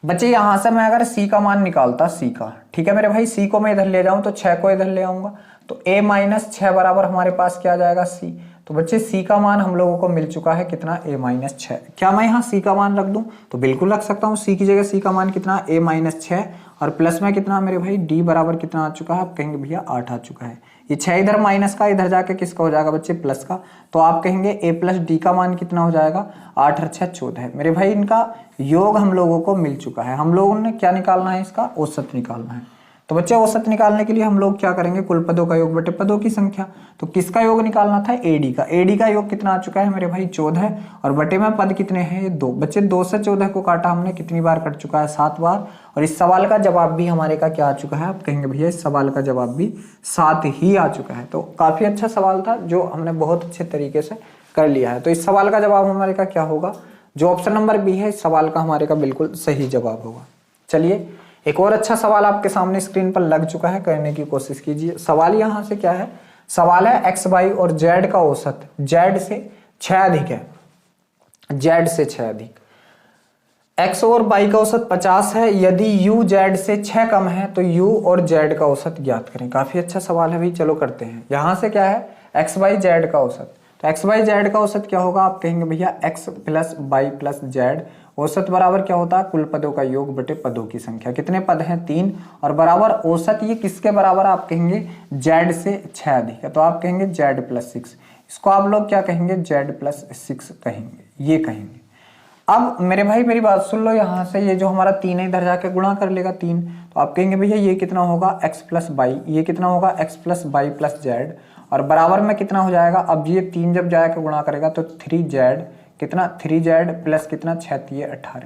बच्चे, यहां से मैं अगर सी का मान निकालता, सी का, ठीक है मेरे भाई, सी को मैं इधर ले जाऊं तो 6 को इधर ले आऊंगा, तो a माइनस 6 बराबर हमारे पास क्या आ जाएगा, सी। तो बच्चे सी का मान हम लोगों को मिल चुका है कितना, a माइनस 6। क्या मैं यहाँ सी का मान रख दूं, तो बिल्कुल रख सकता हूँ। सी की जगह सी का मान कितना, a माइनस 6, और प्लस में कितना मेरे भाई, d बराबर कितना आ चुका है, आप कहेंगे भैया 8 आ चुका है। ये 6 इधर माइनस का, इधर जाके किसका हो जाएगा बच्चे, प्लस का। तो आप कहेंगे a प्लस डी का मान कितना हो जाएगा, 8 और 6 14 मेरे भाई। इनका योग हम लोगों को मिल चुका है। हम लोगों ने क्या निकालना है, इसका औसत निकालना है। तो बच्चे औसत निकालने के लिए हम लोग क्या करेंगे, कुल पदों का योग बटे पदों की संख्या। तो किसका योग निकालना था, एडी का। एडी का योग कितना आ चुका है मेरे भाई, 14, और बटे में पद कितने हैं, ये 2। बच्चे 2 से 14 को काटा हमने, कितनी बार कट चुका है, 7 बार। और इस सवाल का जवाब भी हमारे का क्या आ चुका है, आप कहेंगे भैया इस सवाल का जवाब भी 7 ही आ चुका है। तो काफी अच्छा सवाल था जो हमने बहुत अच्छे तरीके से कर लिया है। तो इस सवाल का जवाब हमारे का क्या होगा, जो ऑप्शन नंबर बी है इस सवाल का हमारे का बिल्कुल सही जवाब होगा। चलिए एक और अच्छा सवाल आपके सामने स्क्रीन पर लग चुका है, करने की कोशिश कीजिए। सवाल यहाँ से क्या है, सवाल है एक्स वाई और जेड का औसत जेड से 6 अधिक है, जेड से 6 अधिक, एक्स और वाई का औसत 50 है, यदि यू जेड से 6 कम है तो यू और जेड का औसत ज्ञात करें। काफी अच्छा सवाल है भाई, चलो करते हैं। यहाँ से क्या है, एक्स वाई जेड का औसत, तो एक्स वाई जेड का औसत क्या होगा, आप कहेंगे भैया x plus y plus z, औसत बराबर क्या होता है, कुल पदों का योग बटे पदों की संख्या। कितने पद हैं, 3, और बराबर औसत ये किसके बराबर, आप कहेंगे जेड से 6 अधिक है, तो आप कहेंगे जेड प्लस 6। इसको आप लोग क्या कहेंगे, जेड प्लस 6 कहेंगे, ये कहेंगे। अब मेरे भाई मेरी बात सुन लो, यहाँ से ये जो हमारा 3 है इधर जाके गुणा कर लेगा 3, तो आप कहेंगे भैया ये कितना होगा, एक्स प्लस वाई, ये कितना होगा, x plus y plus z, और बराबर में कितना हो जाएगा, अब ये 3 जब जाके गुणा करेगा तो 3 जेड, कितना 3 जेड प्लस कितना 6 3 18,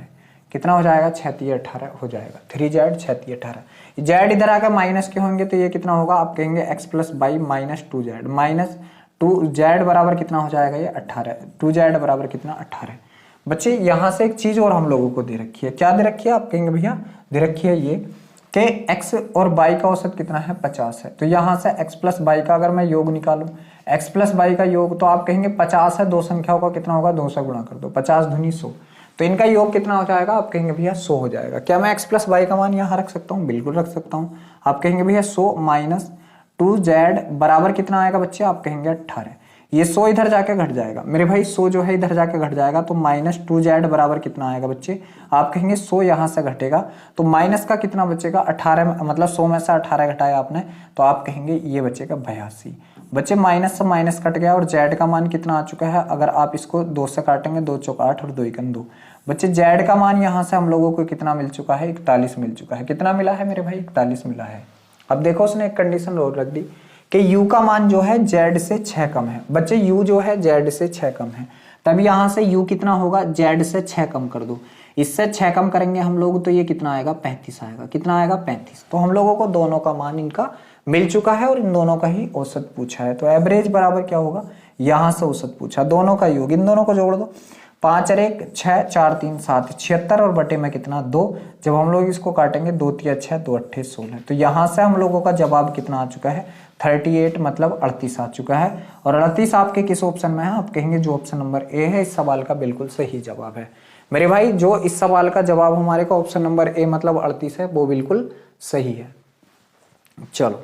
कितना हो जाएगा, 6 3 18 हो जाएगा, 3 जेड 6 3 18। जेड इधर आकर माइनस के होंगे तो ये कितना होगा, आप कहेंगे x plus y minus 2 z, minus 2 z बराबर कितना हो जाएगा, ये 18, 2 जेड बराबर कितना 18। बच्चे यहाँ से एक चीज और हम लोगों को दे रखी है, क्या दे रखी है, आप कहेंगे भैया दे रखी है ये कि x और y का औसत कितना है, 50 है। तो यहाँ से x प्लस वाई का अगर मैं योग निकालूं, x प्लस वाई का योग, तो आप कहेंगे 50 है, 2 संख्याओं का कितना होगा, 2 से गुणा कर दो, 50 दूनी 100, तो इनका योग कितना हो जाएगा, आप कहेंगे भैया 100 हो जाएगा। क्या मैं x प्लस वाई का मान यहाँ रख सकता हूँ, बिल्कुल रख सकता हूँ। आप कहेंगे भैया 100 माइनस 2 जेड बराबर कितना आएगा बच्चे, आप कहेंगे 18, ये 100 इधर जाके घट जाएगा मेरे भाई, 100 जो है इधर जाके घट जाएगा, तो माइनस 2 जेड बराबर कितना आएगा बच्चे, आप कहेंगे 100 यहाँ से घटेगा तो माइनस का कितना बचेगा, 18, मतलब 100 में से 18 घटाया आपने, तो आप कहेंगे ये बचेगा 82। बच्चे माइनस से माइनस कट गया और जेड का मान कितना आ चुका है, अगर आप इसको 2 से काटेंगे, 2 चौक 8 और 2 एकम 2, बच्चे जेड का मान यहाँ से हम लोगों को कितना मिल चुका है, 41 मिल चुका है। कितना मिला है मेरे भाई, 41 मिला है। अब देखो उसने एक कंडीशन और रख दी कि u का मान जो है z से 6 कम है। बच्चे u जो है z से 6 कम है, तब यहाँ से u कितना होगा, z से 6 कम कर दो, इससे 6 कम करेंगे हम लोग तो ये कितना आएगा, 35 आएगा। कितना आएगा, 35। तो हम लोगों को दोनों का मान इनका मिल चुका है और इन दोनों का ही औसत पूछा है। तो एवरेज बराबर क्या होगा, यहाँ से औसत पूछा, दोनों का योग, इन दोनों को जोड़ दो, 5 और 1 6, 4 3 7, 76 और बटे में कितना 2। जब हम लोग इसको काटेंगे 2 3 6, 2 8 16, तो यहाँ से हम लोगों का जवाब कितना आ चुका है 38, मतलब 38 आ चुका है। और 38 आपके किस ऑप्शन में है, आप कहेंगे जो ऑप्शन नंबर ए है इस सवाल का बिल्कुल सही जवाब है। मेरे भाई जो इस सवाल का जवाब हमारे का ऑप्शन नंबर ए मतलब 38 है वो बिल्कुल सही है। चलो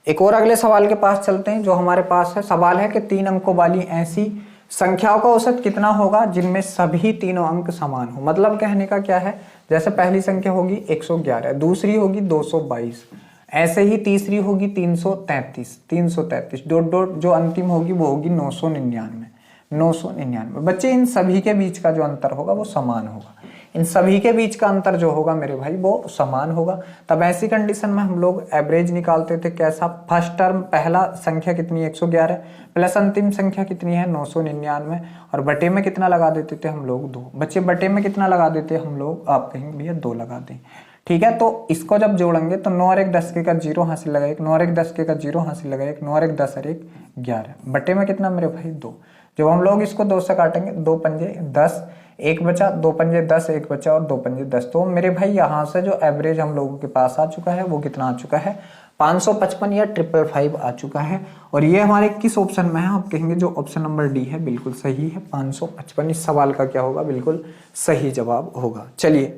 एक और अगले सवाल के पास चलते हैं। जो हमारे पास है सवाल है कि 3 अंकों वाली ऐसी संख्याओं का औसत कितना होगा जिनमें सभी तीनों अंक समान हो। मतलब कहने का क्या है, जैसे पहली संख्या होगी 111, दूसरी होगी 222, ऐसे ही तीसरी होगी 333, डॉट डॉट जो अंतिम होगी वो होगी 999। बच्चे इन सभी के बीच का जो अंतर होगा वो समान होगा। इन सभी के बीच का अंतर जो होगा मेरे भाई वो समान होगा। तब ऐसी कंडीशन में हम लोग एवरेज निकालते थे कैसा, फर्स्ट टर्म पहला संख्या कितनी 111 प्लस अंतिम संख्या कितनी है 999 और बटे में कितना लगा देते थे हम लोग 2। बच्चे बटे में कितना लगा देते हम लोग, आप कहेंगे भैया 2 लगा दें, ठीक है। तो इसको जब जोड़ेंगे तो 9 और 1 10 के का 0 हासिल लगा 1, 9 और 1 10 के का 0 हासिल लगा 1, 9 और 1 10 और 1 11, बटे में कितना मेरे भाई 2। जब हम लोग इसको 2 से काटेंगे 2 पंजे 10, 1 बचा, 2 पंजे 10, 1 बचा और 2 पंजे 10। तो मेरे भाई यहाँ से जो एवरेज हम लोगों के पास आ चुका है वो कितना आ चुका है 555 या 555 आ चुका है। और ये हमारे किस ऑप्शन में है, आप कहेंगे जो ऑप्शन नंबर डी है बिल्कुल सही है, 555 इस सवाल का क्या होगा बिल्कुल सही जवाब होगा। चलिए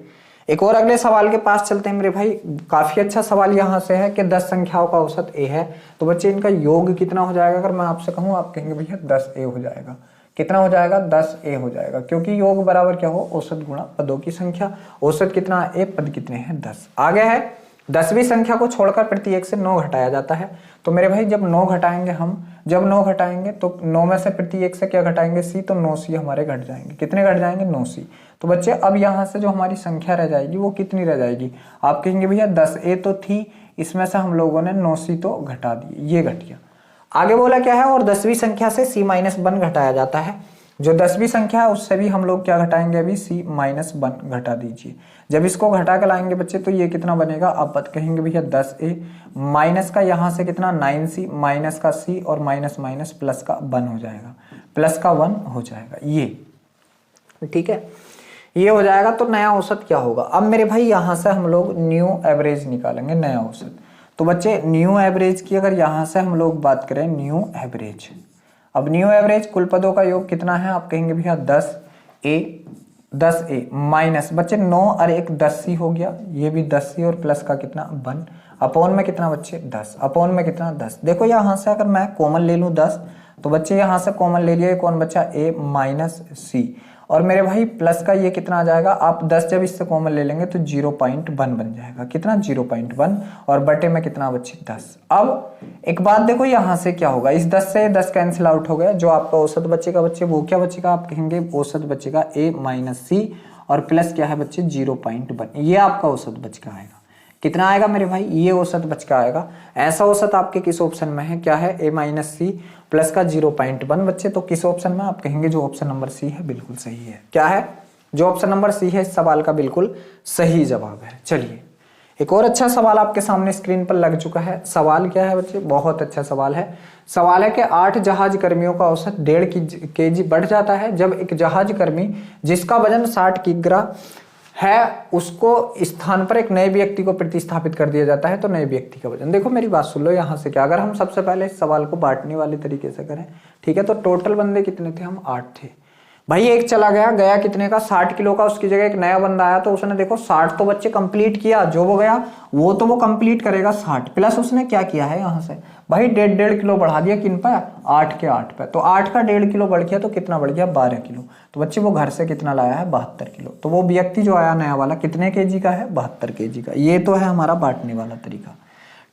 एक और अगले सवाल के पास चलते हैं मेरे भाई। काफी अच्छा सवाल यहाँ से है कि 10 संख्याओं का औसत ए है, तो बच्चे इनका योग कितना हो जाएगा। अगर मैं आपसे कहूँ आप कहेंगे भैया 10a हो जाएगा। कितना हो जाएगा 10a हो जाएगा, क्योंकि योग बराबर क्या हो औसत गुणा पदों की संख्या। औसत कितना a, पद कितने हैं 10। आगे है 10वीं संख्या को छोड़कर प्रति एक से 9 घटाया जाता है। तो मेरे भाई जब 9 घटाएंगे हम, जब 9 घटाएंगे तो 9 में से प्रति एक से क्या घटाएंगे c, तो 9c हमारे घट जाएंगे। कितने घट जाएंगे 9c। तो बच्चे अब यहाँ से जो हमारी संख्या रह जाएगी वो कितनी रह जाएगी, आप कहेंगे भैया 10a तो थी, इसमें से हम लोगों ने 9c तो घटा दिए, ये घट गया। आगे बोला क्या है, और 10वीं संख्या से c-1 घटाया जाता है। जो 10वीं संख्या है उससे भी हम लोग क्या घटाएंगे, अभी c-1 घटा दीजिए। जब इसको घटा के लाएंगे बच्चे तो ये कितना बनेगा, आप कहेंगे भैया 10a माइनस का यहाँ से कितना 9c, माइनस का c और माइनस माइनस प्लस का 1 हो जाएगा, प्लस का 1 हो जाएगा, ये ठीक है, ये हो जाएगा। तो नया औसत क्या होगा। अब मेरे भाई यहाँ से हम लोग न्यू एवरेज निकालेंगे, नया औसत। तो बच्चे न्यू एवरेज की अगर यहाँ से हम लोग बात करें न्यू एवरेज, अब न्यू एवरेज कुल पदों का योग कितना है, आप कहेंगे भैया 10a माइनस बच्चे 9 और 1 10c हो गया, ये भी 10c और प्लस का कितना 1 अपॉन में कितना बच्चे 10, अपॉन में कितना 10। देखो यहाँ से अगर मैं कॉमन ले लूँ 10, तो बच्चे यहाँ से कॉमन ले लिया, कौन बच्चा a माइनस c, और मेरे भाई प्लस का ये कितना आ जाएगा, आप 10 जब इससे कॉमन ले लेंगे तो 0.1 बन जाएगा, कितना 0.1 और बटे में कितना बच्चे 10। अब एक बात देखो यहाँ से क्या होगा, इस 10 से 10 कैंसिल आउट हो गया, जो आपका औसत बचेगा बच्चे वो क्या बचेगा, आप कहेंगे औसत बचेगा a माइनस c और प्लस क्या है बच्चे 0.1, ये आपका औसत बच का आएगा। कितना आएगा मेरे भाई, ये औसत बच का आएगा। ऐसा औसत आपके किस ऑप्शन में है, क्या है a माइनस सी प्लस का 0.1 बच्चे, तो किस ऑप्शन में, आप कहेंगे जो ऑप्शन नंबर सी है बिल्कुल सही है। क्या है, जो ऑप्शन नंबर सी है इस सवाल का बिल्कुल सही जवाब है। चलिए एक और अच्छा सवाल आपके सामने स्क्रीन पर लग चुका है। सवाल क्या है बच्चे, बहुत अच्छा सवाल है। सवाल है कि 8 जहाज कर्मियों का औसत 1.5 kg बढ़ जाता है जब एक जहाज कर्मी जिसका वजन 60 किग्रा है उसको स्थान पर एक नए व्यक्ति को प्रतिस्थापित कर दिया जाता है, तो नए व्यक्ति का वजन। देखो मेरी बात सुन लो यहाँ से क्या, अगर हम सबसे पहले इस सवाल को बांटने वाले तरीके से करें, ठीक है, तो टोटल बंदे कितने थे, हम 8 थे भाई। एक चला गया कितने का 60 किलो का, उसकी जगह एक नया बंदा आया तो उसने देखो 60 तो बच्चे कंप्लीट किया, जो वो गया वो तो वो कंप्लीट करेगा 60, प्लस उसने क्या किया है यहाँ से भाई 1.5 किलो बढ़ा दिया, किन पे 8 के 8 पे, तो 8 का 1.5 किलो बढ़ गया तो कितना बढ़ गया 12 किलो। तो बच्चे वो घर से कितना लाया है 72 किलो। तो वो व्यक्ति जो आया नया वाला कितने केजी का है 72 केजी का। ये तो है हमारा बांटने वाला तरीका,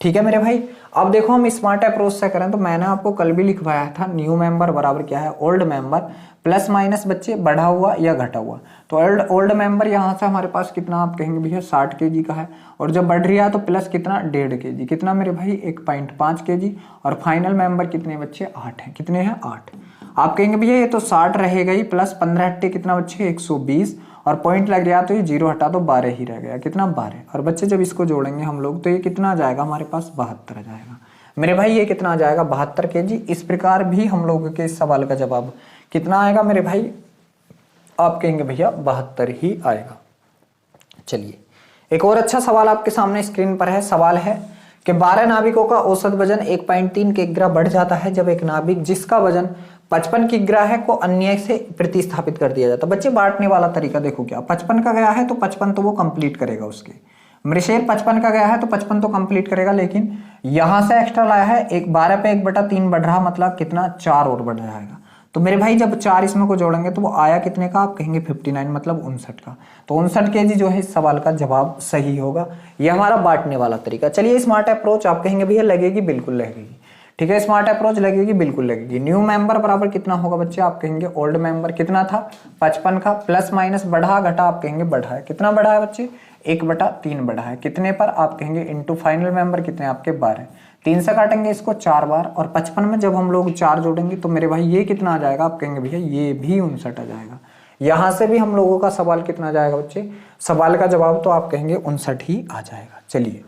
ठीक है मेरे भाई। अब देखो हम स्मार्ट अप्रोच से करें तो मैंने आपको कल भी लिखवाया था, न्यू मेंबर बराबर क्या है ओल्ड मेंबर प्लस माइनस बच्चे बढ़ा हुआ या घटा हुआ। तो ओल्ड मेंबर यहाँ से हमारे पास कितना, आप कहेंगे भैया 60 केजी का है, और जब बढ़ रहा है तो प्लस कितना 1.5 केजी, कितना मेरे भाई 1.5 केजी, और फाइनल मेंबर कितने बच्चे 8 है, कितने हैं 8। आप कहेंगे भैया ये तो 60 रहेगा ही, प्लस 15 हट्टे कितना बच्चे 120, और पॉइंट लग गया तो ये 0 हटा तो 12 ही रह गया, कितना 12। और बच्चे जब इसको जोड़ेंगे हम लोग तो ये कितना आ जाएगा हमारे पास 72 आ जाएगा मेरे भाई, ये कितना आ जाएगा 72 केजी। इस प्रकार भी हम लोग के इस सवाल का जवाब कितना आएगा मेरे भाई, आप कहेंगे भैया 72 ही आएगा। चलिए एक और अच्छा सवाल आपके सामने स्क्रीन पर है। सवाल है कि 12 नाविकों का औसत वजन 1.3 किग्रा बढ़ जाता है जब एक नाविक जिसका वजन 55 किग्रा है को अन्य से प्रतिस्थापित कर दिया जाता है। बच्चे बांटने वाला तरीका देखो, क्या 55 का गया है तो 55 तो वो कंप्लीट करेगा, उसके मृषेर 55 का गया है तो 55 तो कंप्लीट करेगा, लेकिन यहां से एक्स्ट्रा लाया है, एक 12 पे 1/3 बढ़ रहा, मतलब कितना 4 और बढ़ जाएगा। तो मेरे भाई जब 4 इसमें को जोड़ेंगे तो वो आया कितने का, आप कहेंगे 59, मतलब 59 का। तो 59 kg जो है इस सवाल का जवाब सही होगा। ये हमारा बांटने वाला तरीका। चलिए स्मार्ट अप्रोच, आप कहेंगे भैया लगेगी, बिल्कुल लगेगी, ठीक है। स्मार्ट अप्रोच लगेगी, बिल्कुल लगेगी। न्यू मेंबर बराबर कितना होगा बच्चे, आप कहेंगे ओल्ड मेंबर कितना था 55 का, प्लस माइनस बढ़ा घटा, आप कहेंगे बढ़ा है। कितना बढ़ा है बच्चे, 1/3 बढ़ा है। कितने पर, आप कहेंगे इनटू फाइनल मेंबर कितने आपके 12। 3 से काटेंगे इसको 4 बार, और 55 में जब हम लोग 4 जोड़ेंगे तो मेरे भाई ये कितना आ जाएगा, आप कहेंगे भैया ये भी 59 आ जाएगा। यहां से भी हम लोगों का सवाल कितना आ जाएगा बच्चे, सवाल का जवाब तो आप कहेंगे 59 ही आ जाएगा। चलिए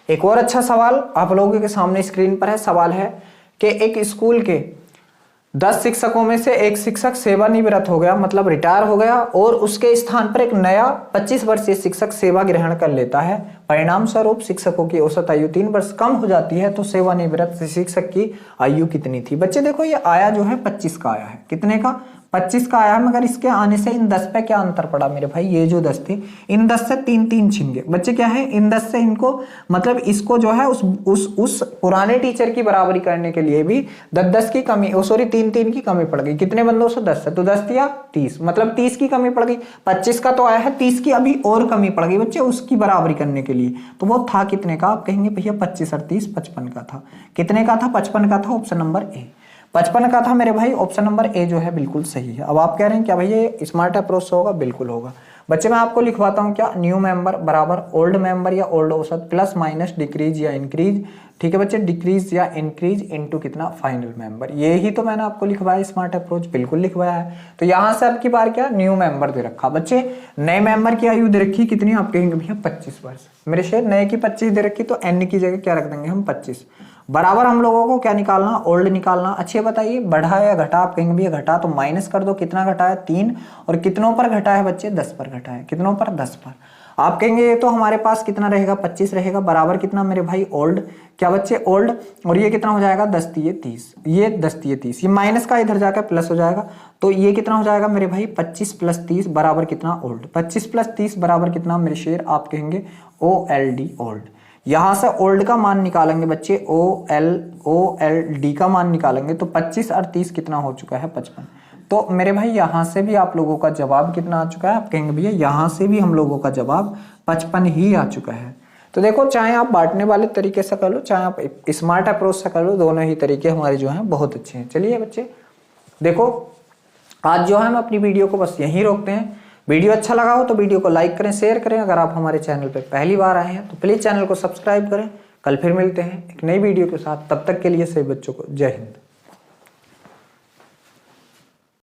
एक और अच्छा सवाल आप लोगों के सामने स्क्रीन पर है। सवाल है कि एक स्कूल के 10 शिक्षकों में से एक शिक्षक सेवानिवृत्त हो गया, मतलब रिटायर हो गया, और उसके स्थान पर एक नया 25 वर्षीय शिक्षक सेवा ग्रहण कर लेता है। परिणाम स्वरूप शिक्षकों की औसत आयु 3 वर्ष कम हो जाती है, तो सेवानिवृत्त शिक्षक की आयु कितनी थी। बच्चे देखो ये आया जो है 25 का आया है, कितने का 25 का आया है, मगर इसके आने से इन 10 पे क्या अंतर पड़ा मेरे भाई, ये जो 10 थे इन 10 से 3 छिन गए। बच्चे क्या है, इन 10 से इनको मतलब इसको जो है उस पुराने टीचर की बराबरी करने के लिए भी 10 की कमी, सॉरी 3 की कमी पड़ गई। कितने बंदों से 10 से, तो 10 या 30, मतलब 30 की कमी पड़ गई। 25 का तो आया है, 30 की अभी और कमी पड़ गई बच्चे उसकी बराबरी करने के लिए। तो वो था कितने का, आप कहेंगे भैया 25 और 30 55 का था। कितने का था, 55 का था, ऑप्शन नंबर ए 55 का था मेरे भाई। ऑप्शन नंबर ए जो है बिल्कुल सही है। अब आप कह रहे हैं क्या भैया स्मार्ट अप्रोच से होगा, बिल्कुल होगा। बच्चे मैं आपको लिखवाता हूं क्या, न्यू मेंबर बराबर ओल्ड मेंबर या ओल्ड औसत प्लस माइनस डिक्रीज या इंक्रीज, ठीक है बच्चे, डिक्रीज या इंक्रीज इनटू कितना फाइनल मेंबर। ये ही तो मैंने आपको लिखवाया स्मार्ट अप्रोच, बिल्कुल लिखवाया है। तो यहां से आपकी बार क्या, न्यू मेंबर दे रखा। बच्चे नए मेंबर की आयु दे रखी कितनी, आप कहेंगे भैया 25 वर्ष। मेरे शेर नए की 25 दे रखी, तो एन की जगह क्या रख देंगे हम 25। बराबर हम लोगों को क्या निकालना, ओल्ड निकालना। अच्छे बताइए बढ़ा या घटा, आप कहेंगे भैया घटा, तो माइनस कर दो, कितना घटा है 3, और कितनों पर घटा है बच्चे 10 पर घटा है। कितनों पर 10 पर। आप कहेंगे ये तो हमारे पास कितना रहेगा 25 रहेगा, बराबर कितना मेरे भाई ओल्ड, क्या बच्चे ओल्ड, और ये कितना हो जाएगा 10 तिये 30, ये 10 तिये 30, ये माइनस का इधर जाकर प्लस हो जाएगा, तो ये कितना हो जाएगा मेरे भाई 25 प्लस 30 बराबर कितना ओल्ड। 25 प्लस 30 बराबर कितना मेरे शेर, आप कहेंगे OLD ओल्ड। यहां से ओल्ड का मान निकालेंगे बच्चे, OLD का मान निकालेंगे, तो 25 और 30 कितना हो चुका है 55। तो मेरे भाई यहां से भी आप लोगों का जवाब कितना आ चुका है, आप कहेंगे भैया यहां से भी हम लोगों का जवाब 55 ही आ चुका है। तो देखो चाहे आप बांटने वाले तरीके से कर लो, चाहे आप स्मार्ट अप्रोच से कर लो, दोनों ही तरीके हमारे जो हैं बहुत अच्छे हैं। चलिए बच्चे देखो आज जो है हम अपनी वीडियो को बस यहीं रोकते हैं। वीडियो अच्छा लगा हो तो वीडियो को लाइक करें, शेयर करें। अगर आप हमारे चैनल पर पहली बार आए हैं तो प्लीज चैनल को सब्सक्राइब करें। कल फिर मिलते हैं एक नई वीडियो के साथ, तब तक के लिए सभी बच्चों को जय हिंद।